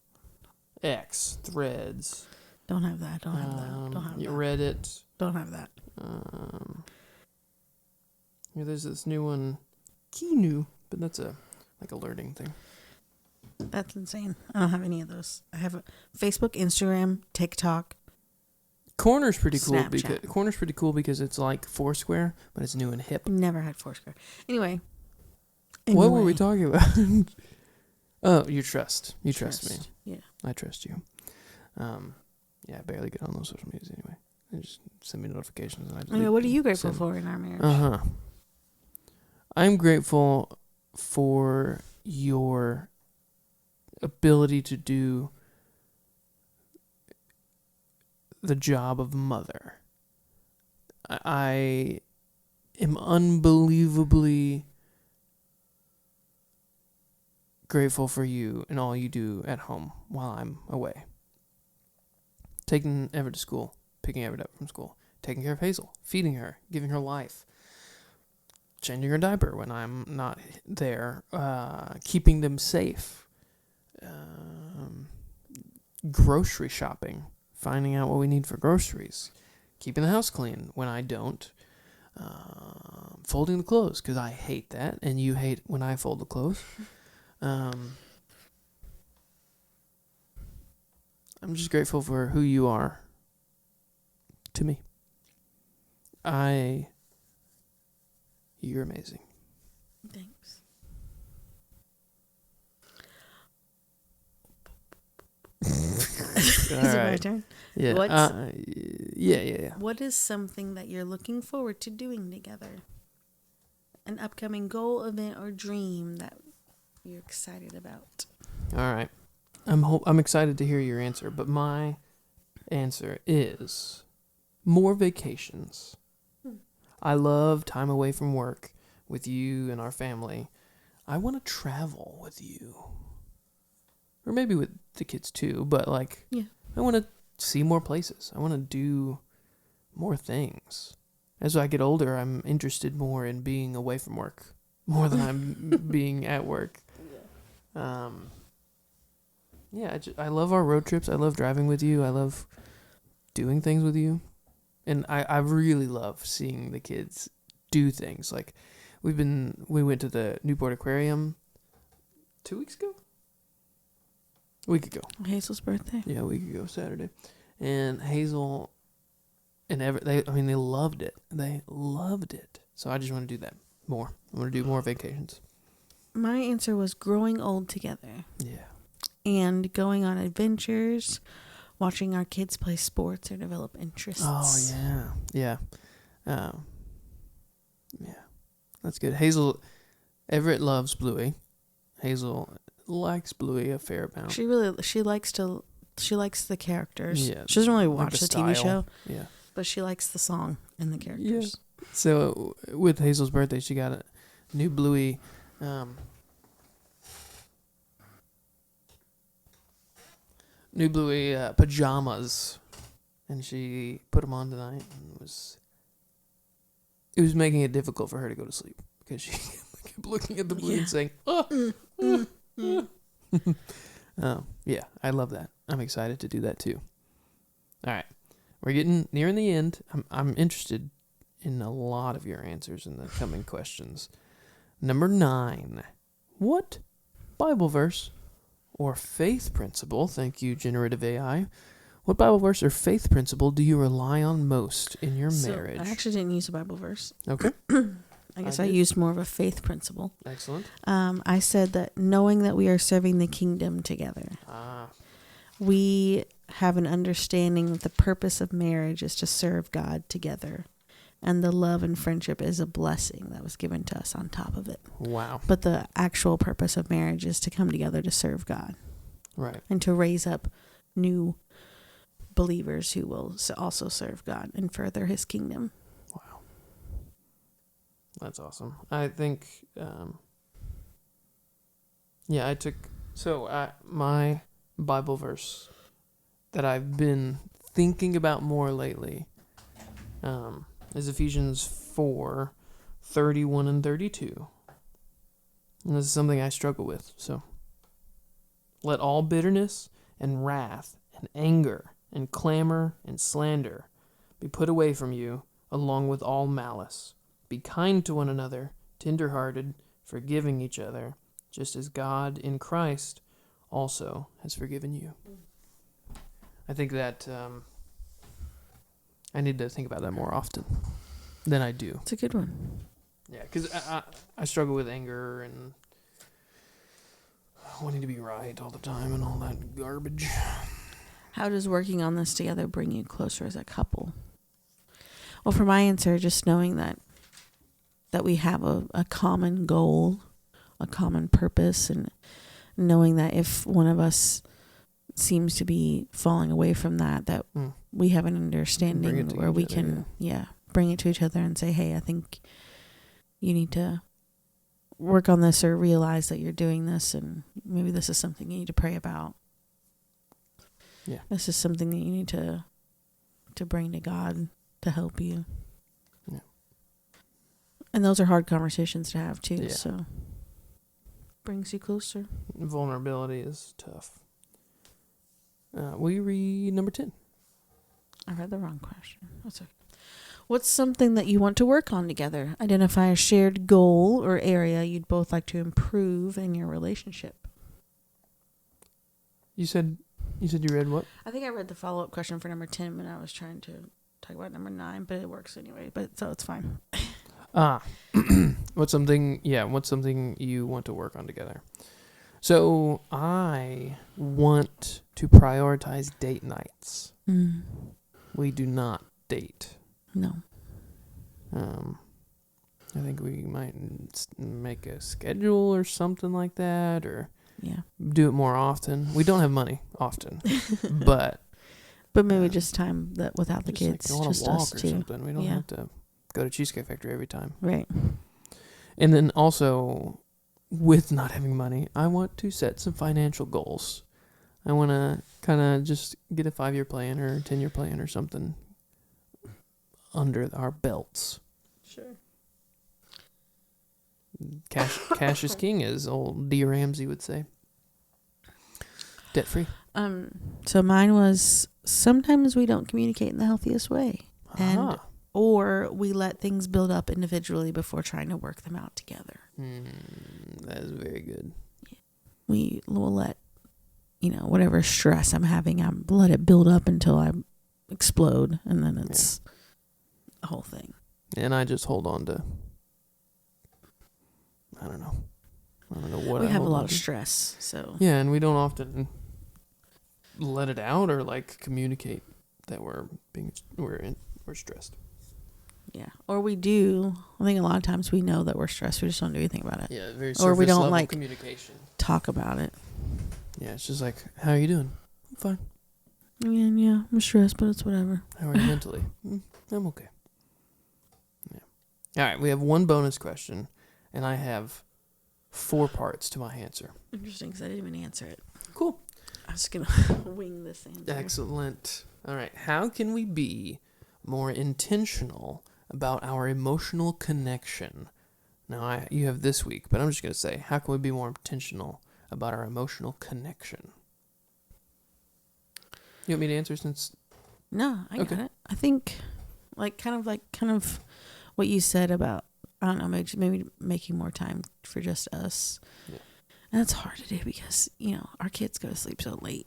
[SPEAKER 1] X, Threads.
[SPEAKER 2] Don't have that. Don't have that. Don't have that.
[SPEAKER 1] Reddit.
[SPEAKER 2] Don't have that.
[SPEAKER 1] Here, there's this new one, Kinu, but that's a like alerting thing.
[SPEAKER 2] That's insane. I don't have any of those. I have Facebook, Instagram, TikTok.
[SPEAKER 1] Corner's pretty cool
[SPEAKER 2] Snapchat.
[SPEAKER 1] because it's like Foursquare, but it's new and hip.
[SPEAKER 2] Never had Foursquare. Anyway.
[SPEAKER 1] What were we talking about? Oh, you trust. You trust me.
[SPEAKER 2] Yeah.
[SPEAKER 1] I trust you. Yeah, I barely get on those social medias anyway. They just send me notifications. And
[SPEAKER 2] what are you grateful for in our marriage?
[SPEAKER 1] I'm grateful for your ability to do the job of mother. I am unbelievably grateful for you and all you do at home while I'm away. Taking Everett to school, picking Everett up from school, taking care of Hazel, feeding her, giving her life, changing her diaper when I'm not there, keeping them safe, grocery shopping, finding out what we need for groceries, keeping the house clean when I don't, folding the clothes because I hate that and you hate when I fold the clothes. I'm just grateful for who you are to me. You're amazing.
[SPEAKER 2] Thanks. Is it my turn?
[SPEAKER 1] Yeah. Yeah.
[SPEAKER 2] What is something that you're looking forward to doing together? An upcoming goal, event, or dream that you're excited about?
[SPEAKER 1] All right. I'm excited to hear your answer, but my answer is more vacations. I love time away from work with you and our family. I want to travel with you. Or maybe with the kids too, but
[SPEAKER 2] yeah.
[SPEAKER 1] I want to see more places. I want to do more things. As I get older, I'm interested more in being away from work more than I'm being at work. I love our road trips. I love driving with you. I love doing things with you. And I really love seeing the kids do things. Like we went to the Newport Aquarium 2 weeks ago? A week ago.
[SPEAKER 2] Hazel's birthday.
[SPEAKER 1] Yeah, a week ago, Saturday. And Hazel and they loved it. They loved it. So I just want to do that more. I want to do more vacations.
[SPEAKER 2] My answer was growing old together.
[SPEAKER 1] Yeah.
[SPEAKER 2] And going on adventures, watching our kids play sports or develop interests.
[SPEAKER 1] Oh, yeah. Yeah. Yeah. That's good. Everett loves Bluey. Hazel likes Bluey a fair amount.
[SPEAKER 2] She likes the characters.
[SPEAKER 1] Yeah.
[SPEAKER 2] She doesn't really watch
[SPEAKER 1] like
[SPEAKER 2] the TV show.
[SPEAKER 1] Yeah.
[SPEAKER 2] But she likes the song and the characters.
[SPEAKER 1] Yeah. So with Hazel's birthday, she got a new Bluey pajamas, and she put them on tonight, and it was making it difficult for her to go to sleep because she kept looking at the Bluey and saying, "Oh." Yeah, I love that. I'm excited to do that too. All right, we're getting near the end. I'm interested in a lot of your answers in the coming questions. Number 9, what Bible verse or faith principle? Thank you, generative AI. What Bible verse or faith principle do you rely on most in your marriage?
[SPEAKER 2] I actually didn't use a Bible verse.
[SPEAKER 1] Okay.
[SPEAKER 2] I guess I used more of a faith principle.
[SPEAKER 1] Excellent.
[SPEAKER 2] I said that knowing that we are serving the kingdom together. We have an understanding that the purpose of marriage is to serve God together. And the love and friendship is a blessing that was given to us on top of it.
[SPEAKER 1] Wow.
[SPEAKER 2] But the actual purpose of marriage is to come together to serve God.
[SPEAKER 1] Right.
[SPEAKER 2] And to raise up new believers who will also serve God and further his kingdom.
[SPEAKER 1] Wow. That's awesome. I think, my Bible verse that I've been thinking about more lately is Ephesians 4:31 and 32. And this is something I struggle with. So, let all bitterness and wrath and anger and clamor and slander be put away from you, along with all malice. Be kind to one another, tender-hearted, forgiving each other, just as God in Christ also has forgiven you. I think that I need to think about that more often than I do.
[SPEAKER 2] It's a good one.
[SPEAKER 1] Yeah, because I struggle with anger and wanting to be right all the time and all that garbage.
[SPEAKER 2] How does working on this together bring you closer as a couple? Well, for my answer, just knowing that we have a common goal, a common purpose, and knowing that if one of us seems to be falling away from that we have an understanding where we can bring it to each other and say, hey, I think you need to work on this or realize that you're doing this, and maybe this is something you need to pray about.
[SPEAKER 1] Yeah.
[SPEAKER 2] This is something that you need to bring to God to help you.
[SPEAKER 1] Yeah.
[SPEAKER 2] And those are hard conversations to have too.
[SPEAKER 1] Yeah.
[SPEAKER 2] So brings you closer.
[SPEAKER 1] Vulnerability is tough. Will you read number 10?
[SPEAKER 2] I read the wrong question. That's okay. What's something that you want to work on together? Identify a shared goal or area you'd both like to improve in your relationship.
[SPEAKER 1] You said you read what?
[SPEAKER 2] I think I read the follow-up question for number 10 when I was trying to talk about number 9, but it works anyway, so it's fine.
[SPEAKER 1] What's something you want to work on together? So I want to prioritize date nights. We do not date.
[SPEAKER 2] No.
[SPEAKER 1] I think we might make a schedule or something like that, or do it more often. We don't have money often, but
[SPEAKER 2] maybe just time that without the kids,
[SPEAKER 1] like
[SPEAKER 2] just us two.
[SPEAKER 1] Something. We don't have to go to Cheesecake Factory every time.
[SPEAKER 2] Right.
[SPEAKER 1] And then also, with not having money, I want to set some financial goals. I want to kind of just get a 5-year plan or a 10-year plan or something under our belts.
[SPEAKER 2] Sure.
[SPEAKER 1] Cash is king, as old D. Ramsey would say. Debt free.
[SPEAKER 2] So mine was, sometimes we don't communicate in the healthiest way. Or we let things build up individually before trying to work them out together.
[SPEAKER 1] That is very good.
[SPEAKER 2] We will let, whatever stress I'm having, I let it build up until I explode, and then it's a whole thing.
[SPEAKER 1] And I just hold on to, I don't know what
[SPEAKER 2] we
[SPEAKER 1] I
[SPEAKER 2] have a
[SPEAKER 1] hold
[SPEAKER 2] lot
[SPEAKER 1] on
[SPEAKER 2] of
[SPEAKER 1] to.
[SPEAKER 2] stress, so
[SPEAKER 1] And we don't often let it out or communicate that we're stressed.
[SPEAKER 2] Yeah, or we do. I think a lot of times we know that we're stressed. We just don't do anything about it.
[SPEAKER 1] Yeah, very surface
[SPEAKER 2] or we don't
[SPEAKER 1] level communication.
[SPEAKER 2] Talk about it.
[SPEAKER 1] Yeah, it's just like, how are you doing? I'm fine.
[SPEAKER 2] Yeah, I'm stressed, but it's whatever.
[SPEAKER 1] How are you mentally? I'm okay. Yeah. All right, we have one bonus question, and I have 4 parts to my answer.
[SPEAKER 2] Interesting, because I didn't even answer it.
[SPEAKER 1] Cool.
[SPEAKER 2] I was gonna wing this answer.
[SPEAKER 1] Excellent. All right, how can we be more intentional about our emotional connection? Now, you have this week, but I'm just going to say, how can we be more intentional about our emotional connection? You want me to answer since...
[SPEAKER 2] No, I got it. I think, kind of what you said about, I don't know, maybe making more time for just us. Yeah. And that's hard to do because, our kids go to sleep so late.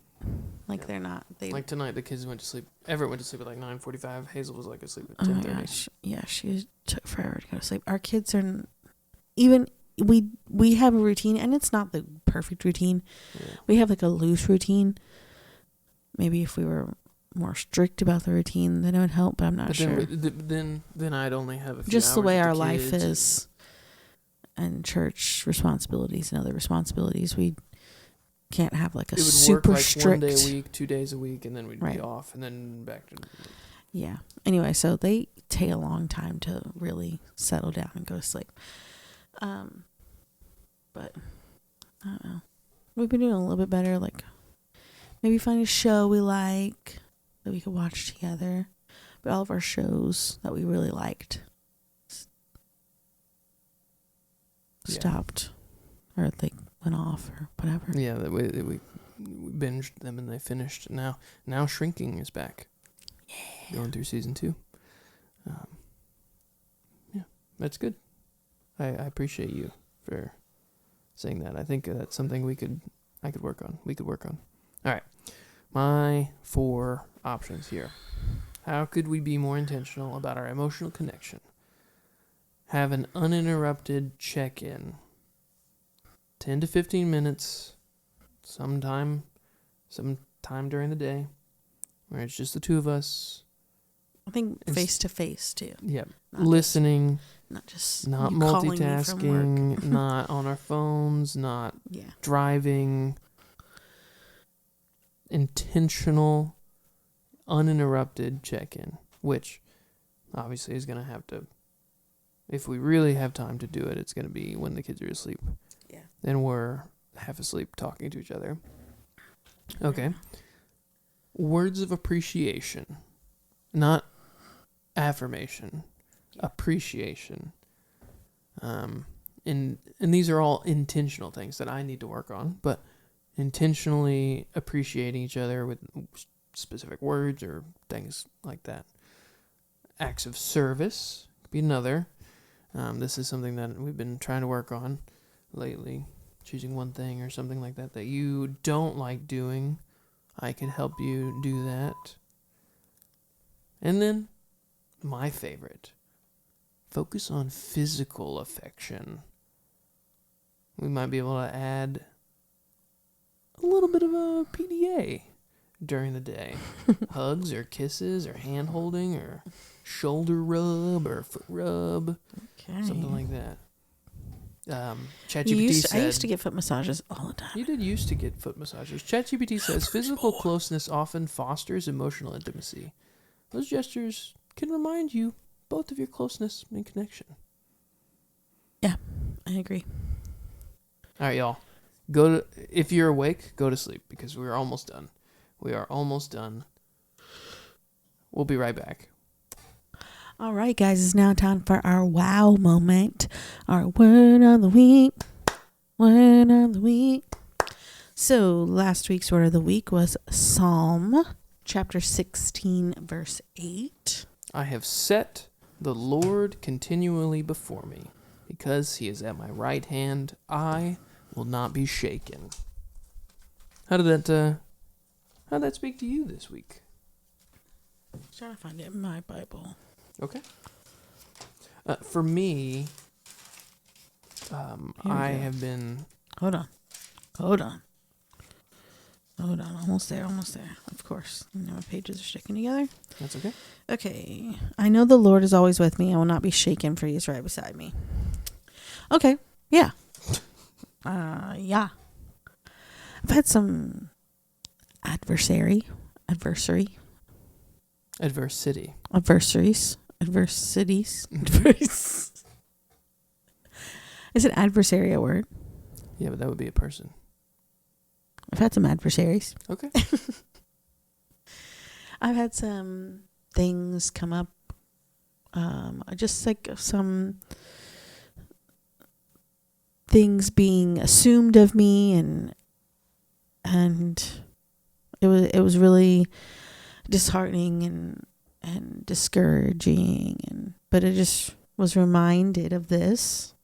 [SPEAKER 2] They're not. Like
[SPEAKER 1] tonight, the kids went to sleep. Everett went to sleep at 9:45. Hazel was asleep at 10:30.
[SPEAKER 2] Oh my gosh. Yeah, she took forever to go to sleep. Our kids are even. We have a routine, and it's not the perfect routine. Yeah. We have a loose routine. Maybe if we were more strict about the routine, then it would help. But I'm not sure.
[SPEAKER 1] Then I'd only have a few
[SPEAKER 2] just
[SPEAKER 1] hours
[SPEAKER 2] the way
[SPEAKER 1] with
[SPEAKER 2] our
[SPEAKER 1] the
[SPEAKER 2] life is, and church responsibilities and other responsibilities. We can't have a super strict
[SPEAKER 1] 1 day a week, 2 days a week, and then we'd be off, and then back to...
[SPEAKER 2] Yeah. Anyway, so they take a long time to really settle down and go to sleep. But I don't know. We've been doing a little bit better. Maybe find a show we like that we could watch together. But all of our shows that we really liked stopped, or they went off, or whatever.
[SPEAKER 1] Yeah, we binged them and they finished. Now Shrinking is back. Yeah. Going through season 2. Yeah, that's good. I appreciate you for saying that. I think that's something I could work on. We could work on. All right. My 4 options here. How could we be more intentional about our emotional connection? Have an uninterrupted check-in. 10 to 15 minutes, sometime during the day, where it's just the 2 of us.
[SPEAKER 2] I think face-to-face, too.
[SPEAKER 1] Yeah. Listening.
[SPEAKER 2] Not
[SPEAKER 1] multitasking, not on our phones, not driving. intentional, uninterrupted check-in, which obviously is going to have to, if we really have time to do it, it's going to be when the kids are asleep.
[SPEAKER 2] Yeah.
[SPEAKER 1] And we're half asleep talking to each other. Okay. Words of appreciation, not affirmation, appreciation. And these are all intentional things that I need to work on, but intentionally appreciating each other with specific words or things like that. Acts of service could be another. This is something that we've been trying to work on lately. Choosing one thing or something like that that you don't like doing. I can help you do that. And then, my favorite. Focus on physical affection. We might be able to add a little bit of a PDA during the day. Hugs or kisses or hand holding or shoulder rub or foot rub.
[SPEAKER 2] Okay.
[SPEAKER 1] Something like that. ChatGPT said,
[SPEAKER 2] I used to get foot massages all the time.
[SPEAKER 1] You did used to get foot massages. ChatGPT says physical closeness often fosters emotional intimacy. Those gestures can remind you both of your closeness and connection.
[SPEAKER 2] Yeah, I agree.
[SPEAKER 1] All right, y'all. If you're awake, go to sleep because we're almost done. We are almost done. We'll be right back.
[SPEAKER 2] All right, guys, it's now time for our wow moment. Our word of the week. Word of the week. So last week's word of the week was Psalm chapter 16, verse 8.
[SPEAKER 1] I have set the Lord continually before me. Because he is at my right hand, I will not be shaken. How did that speak to you this week?
[SPEAKER 2] I'm trying to find it in my Bible.
[SPEAKER 1] Okay. For me, I have been...
[SPEAKER 2] Hold on. Almost there. Of course. My pages are sticking together.
[SPEAKER 1] That's okay.
[SPEAKER 2] Okay. I know the Lord is always with me. I will not be shaken, for he is right beside me. Okay. Yeah. Yeah. I've had some adversaries. Is an adversary a word?
[SPEAKER 1] Yeah, but that would be a person.
[SPEAKER 2] I've had some adversaries.
[SPEAKER 1] Okay.
[SPEAKER 2] I've had some things come up. Just like some things being assumed of me, and it was really disheartening and discouraging, but I just was reminded of this,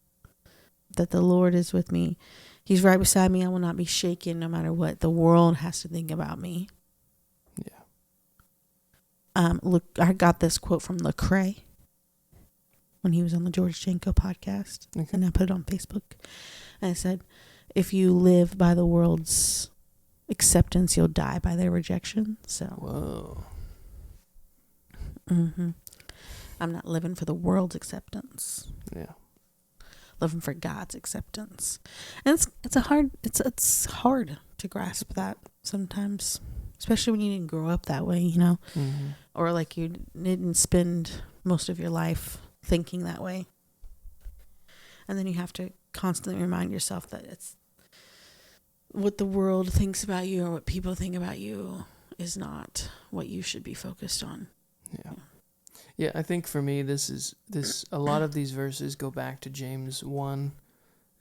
[SPEAKER 2] that the Lord is with me. He's right beside me. I will not be shaken no matter what the world has to think about me.
[SPEAKER 1] Yeah.
[SPEAKER 2] Look, I got this quote from Lecrae when he was on the George Janko podcast.
[SPEAKER 1] Okay.
[SPEAKER 2] And I put it on Facebook. And I said, if you live by the world's acceptance, you'll die by their rejection. So.
[SPEAKER 1] Whoa.
[SPEAKER 2] Mm-hmm. I'm not living for the world's acceptance.
[SPEAKER 1] Yeah.
[SPEAKER 2] Living for God's acceptance. And it's hard to grasp that sometimes, especially when you didn't grow up that way, you know,
[SPEAKER 1] Mm-hmm.
[SPEAKER 2] or like you didn't spend most of your life thinking that way. And then you have to constantly remind yourself that it's what the world thinks about you or what people think about you is not what you should be focused on.
[SPEAKER 1] Yeah. Yeah, I think for me, a lot of these verses go back to James 1.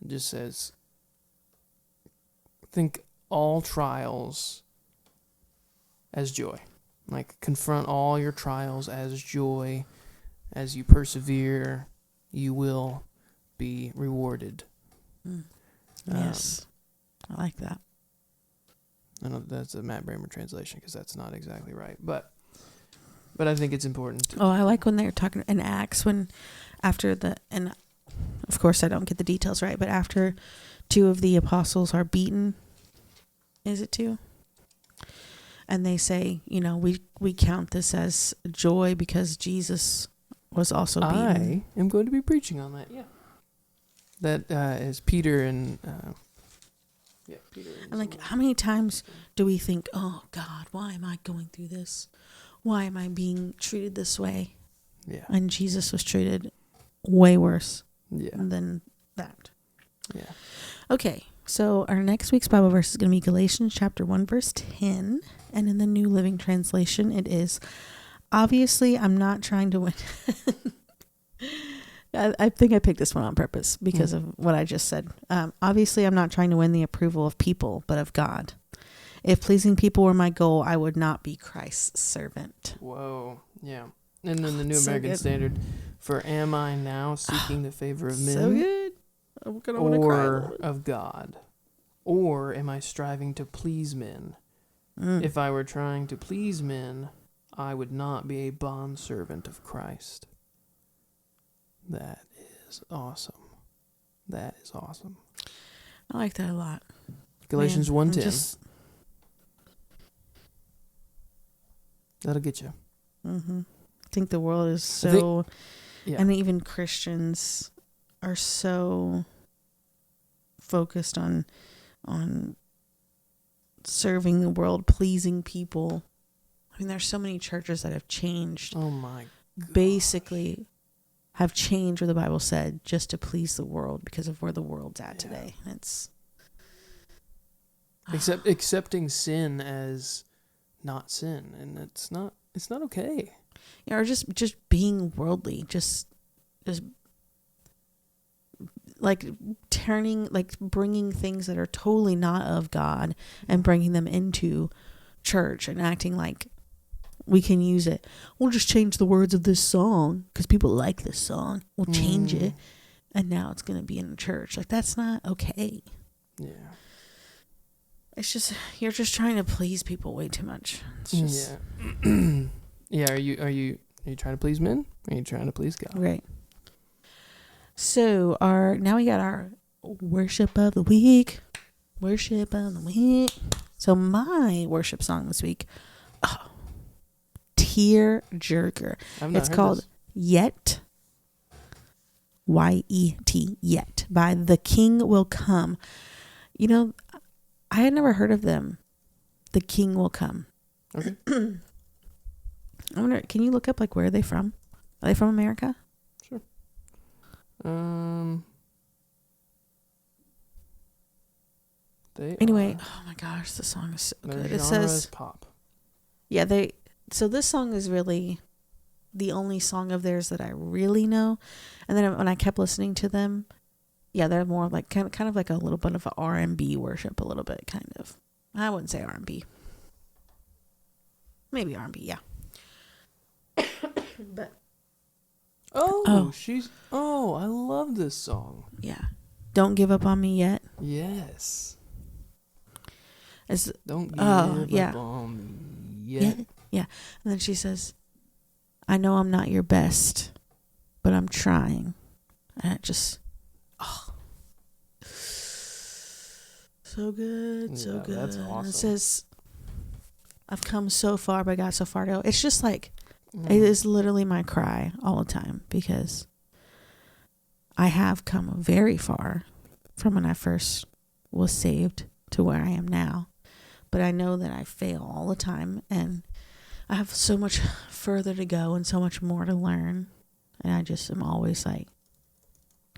[SPEAKER 1] It just says, think all trials as joy. Like, confront all your trials as joy. As you persevere, you will be rewarded.
[SPEAKER 2] Yes. I like that.
[SPEAKER 1] I know that's a Matt Bramer translation because that's not exactly right. But I think it's important.
[SPEAKER 2] I like when they're talking in Acts and of course I don't get the details right, but after 2 of the apostles are beaten, is it 2? And they say, we count this as joy because Jesus was also beaten.
[SPEAKER 1] I am going to be preaching on that, yeah. That is Peter and Yeah, Peter.
[SPEAKER 2] And like, how many times do we think, oh God, why am I going through this? Why am I being treated this way?
[SPEAKER 1] Yeah.
[SPEAKER 2] And Jesus was treated way worse
[SPEAKER 1] Yeah.
[SPEAKER 2] than that.
[SPEAKER 1] Yeah.
[SPEAKER 2] Okay, so our next week's Bible verse is going to be Galatians chapter 1, verse 10. And in the New Living Translation, it is, obviously, I'm not trying to win. I think I picked this one on purpose because of what I just said. Obviously, I'm not trying to win the approval of people, but of God. If pleasing people were my goal, I would not be Christ's servant.
[SPEAKER 1] Whoa. Yeah. And then the New
[SPEAKER 2] So
[SPEAKER 1] American
[SPEAKER 2] good.
[SPEAKER 1] Standard, for am I now seeking the favor of men
[SPEAKER 2] So good. I'm going to want to cry a
[SPEAKER 1] or
[SPEAKER 2] little bit.
[SPEAKER 1] of God? Or am I striving to please men? If I were trying to please men, I would not be a bondservant of Christ. That is awesome. That is awesome.
[SPEAKER 2] I like that a lot.
[SPEAKER 1] Galatians
[SPEAKER 2] Man, I'm
[SPEAKER 1] 1:10.
[SPEAKER 2] just-
[SPEAKER 1] That'll get you.
[SPEAKER 2] I think the world is
[SPEAKER 1] I think-
[SPEAKER 2] so,
[SPEAKER 1] Yeah.
[SPEAKER 2] and even Christians are so focused on serving the world, pleasing people. I mean, there's so many churches that have changed,
[SPEAKER 1] Oh my God.
[SPEAKER 2] basically have changed what the Bible said just to please the world because of where the world's at today. It's
[SPEAKER 1] Accepting sin as not sin, and it's not okay.
[SPEAKER 2] or just being worldly, just like bringing things that are totally not of God and bringing them into church and acting like we can use it. We'll just change the words of this song because people like this song. We'll change it, and now it's going to be in church. Like, that's not okay.
[SPEAKER 1] Yeah.
[SPEAKER 2] It's just, you're just trying to please people way too much. It's just
[SPEAKER 1] Yeah. Yeah. Are you trying to please men? Or are you trying to please God?
[SPEAKER 2] right. So now we got our worship of the week. Worship of the week. So my worship song this week, tear jerker.
[SPEAKER 1] I've not
[SPEAKER 2] It's
[SPEAKER 1] heard
[SPEAKER 2] called
[SPEAKER 1] this.
[SPEAKER 2] Yet. Y-E-T, Yet, by The King Will Come. You know, I had never heard of them. The King Will Come.
[SPEAKER 1] Okay.
[SPEAKER 2] I wonder, can you look up like where are they from? Are they from America? Anyway, oh my gosh, the song is so
[SPEAKER 1] their
[SPEAKER 2] good. It
[SPEAKER 1] genre is
[SPEAKER 2] says,
[SPEAKER 1] pop.
[SPEAKER 2] yeah, so this song is really the only song of theirs that I really know. And then when I kept listening to them, yeah, they're more like kind of like a little bit of a R&B worship, a little bit, kind of. I wouldn't say R&B. Maybe R&B, yeah. But
[SPEAKER 1] I love this song.
[SPEAKER 2] yeah, Don't Give Up on Me Yet.
[SPEAKER 1] Yes.
[SPEAKER 2] It's,
[SPEAKER 1] Don't give
[SPEAKER 2] yeah.
[SPEAKER 1] up on me yet.
[SPEAKER 2] Yeah. And then she says, I know I'm not your best, but I'm trying. And it just, so good, so
[SPEAKER 1] Yeah,
[SPEAKER 2] good.
[SPEAKER 1] that's
[SPEAKER 2] And
[SPEAKER 1] awesome.
[SPEAKER 2] it says, I've come so far, but I got so far to go. It's just like,
[SPEAKER 1] Mm.
[SPEAKER 2] it is literally my cry all the time because I have come very far from when I first was saved to where I am now. But I know that I fail all the time and I have so much further to go and so much more to learn. And I just am always like,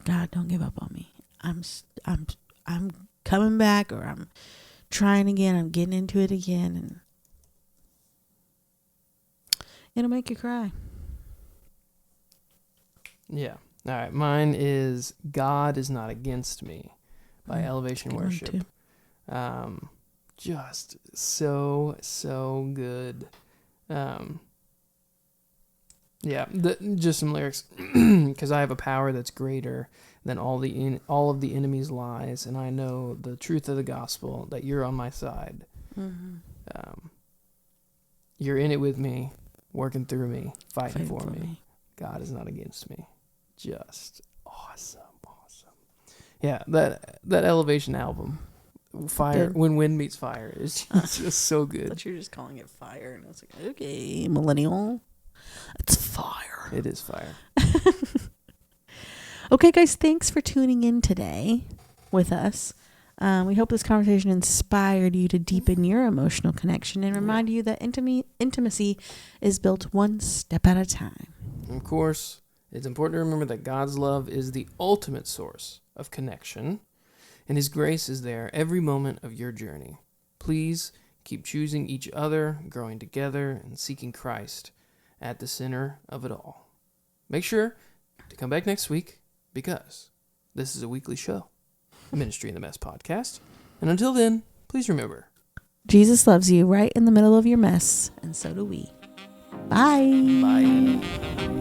[SPEAKER 2] God, don't give up on me. I'm coming back, or I'm trying again. I'm getting into it again, and it'll make you cry.
[SPEAKER 1] Yeah. All right. Mine is God Is Not Against Me by Elevation
[SPEAKER 2] Good one,
[SPEAKER 1] Worship.
[SPEAKER 2] too.
[SPEAKER 1] Just so good. Yeah, just some lyrics. Because I have a power that's greater than all of the enemy's lies, and I know the truth of the gospel, that you're on my side.
[SPEAKER 2] Mm-hmm.
[SPEAKER 1] You're in it with me, working through me, fighting for me. God is not against me. Just awesome. Yeah, that Elevation album, Fire,
[SPEAKER 2] Good.
[SPEAKER 1] When Wind Meets Fire, is just so
[SPEAKER 2] I
[SPEAKER 1] good.
[SPEAKER 2] thought you were just calling it fire, and I was like, okay, millennial, it's fire.
[SPEAKER 1] It is fire.
[SPEAKER 2] Okay, guys, thanks for tuning in today with us. We hope this conversation inspired you to deepen your emotional connection and remind you that intimacy is built one step at a time.
[SPEAKER 1] Of course, it's important to remember that God's love is the ultimate source of connection, and His grace is there every moment of your journey. Please keep choosing each other, growing together, and seeking Christ at the center of it all. Make sure to come back next week, because this is a weekly show, Ministry in the Mess podcast. And until then, please remember,
[SPEAKER 2] Jesus loves you right in the middle of your mess, and so do we. Bye.
[SPEAKER 1] bye.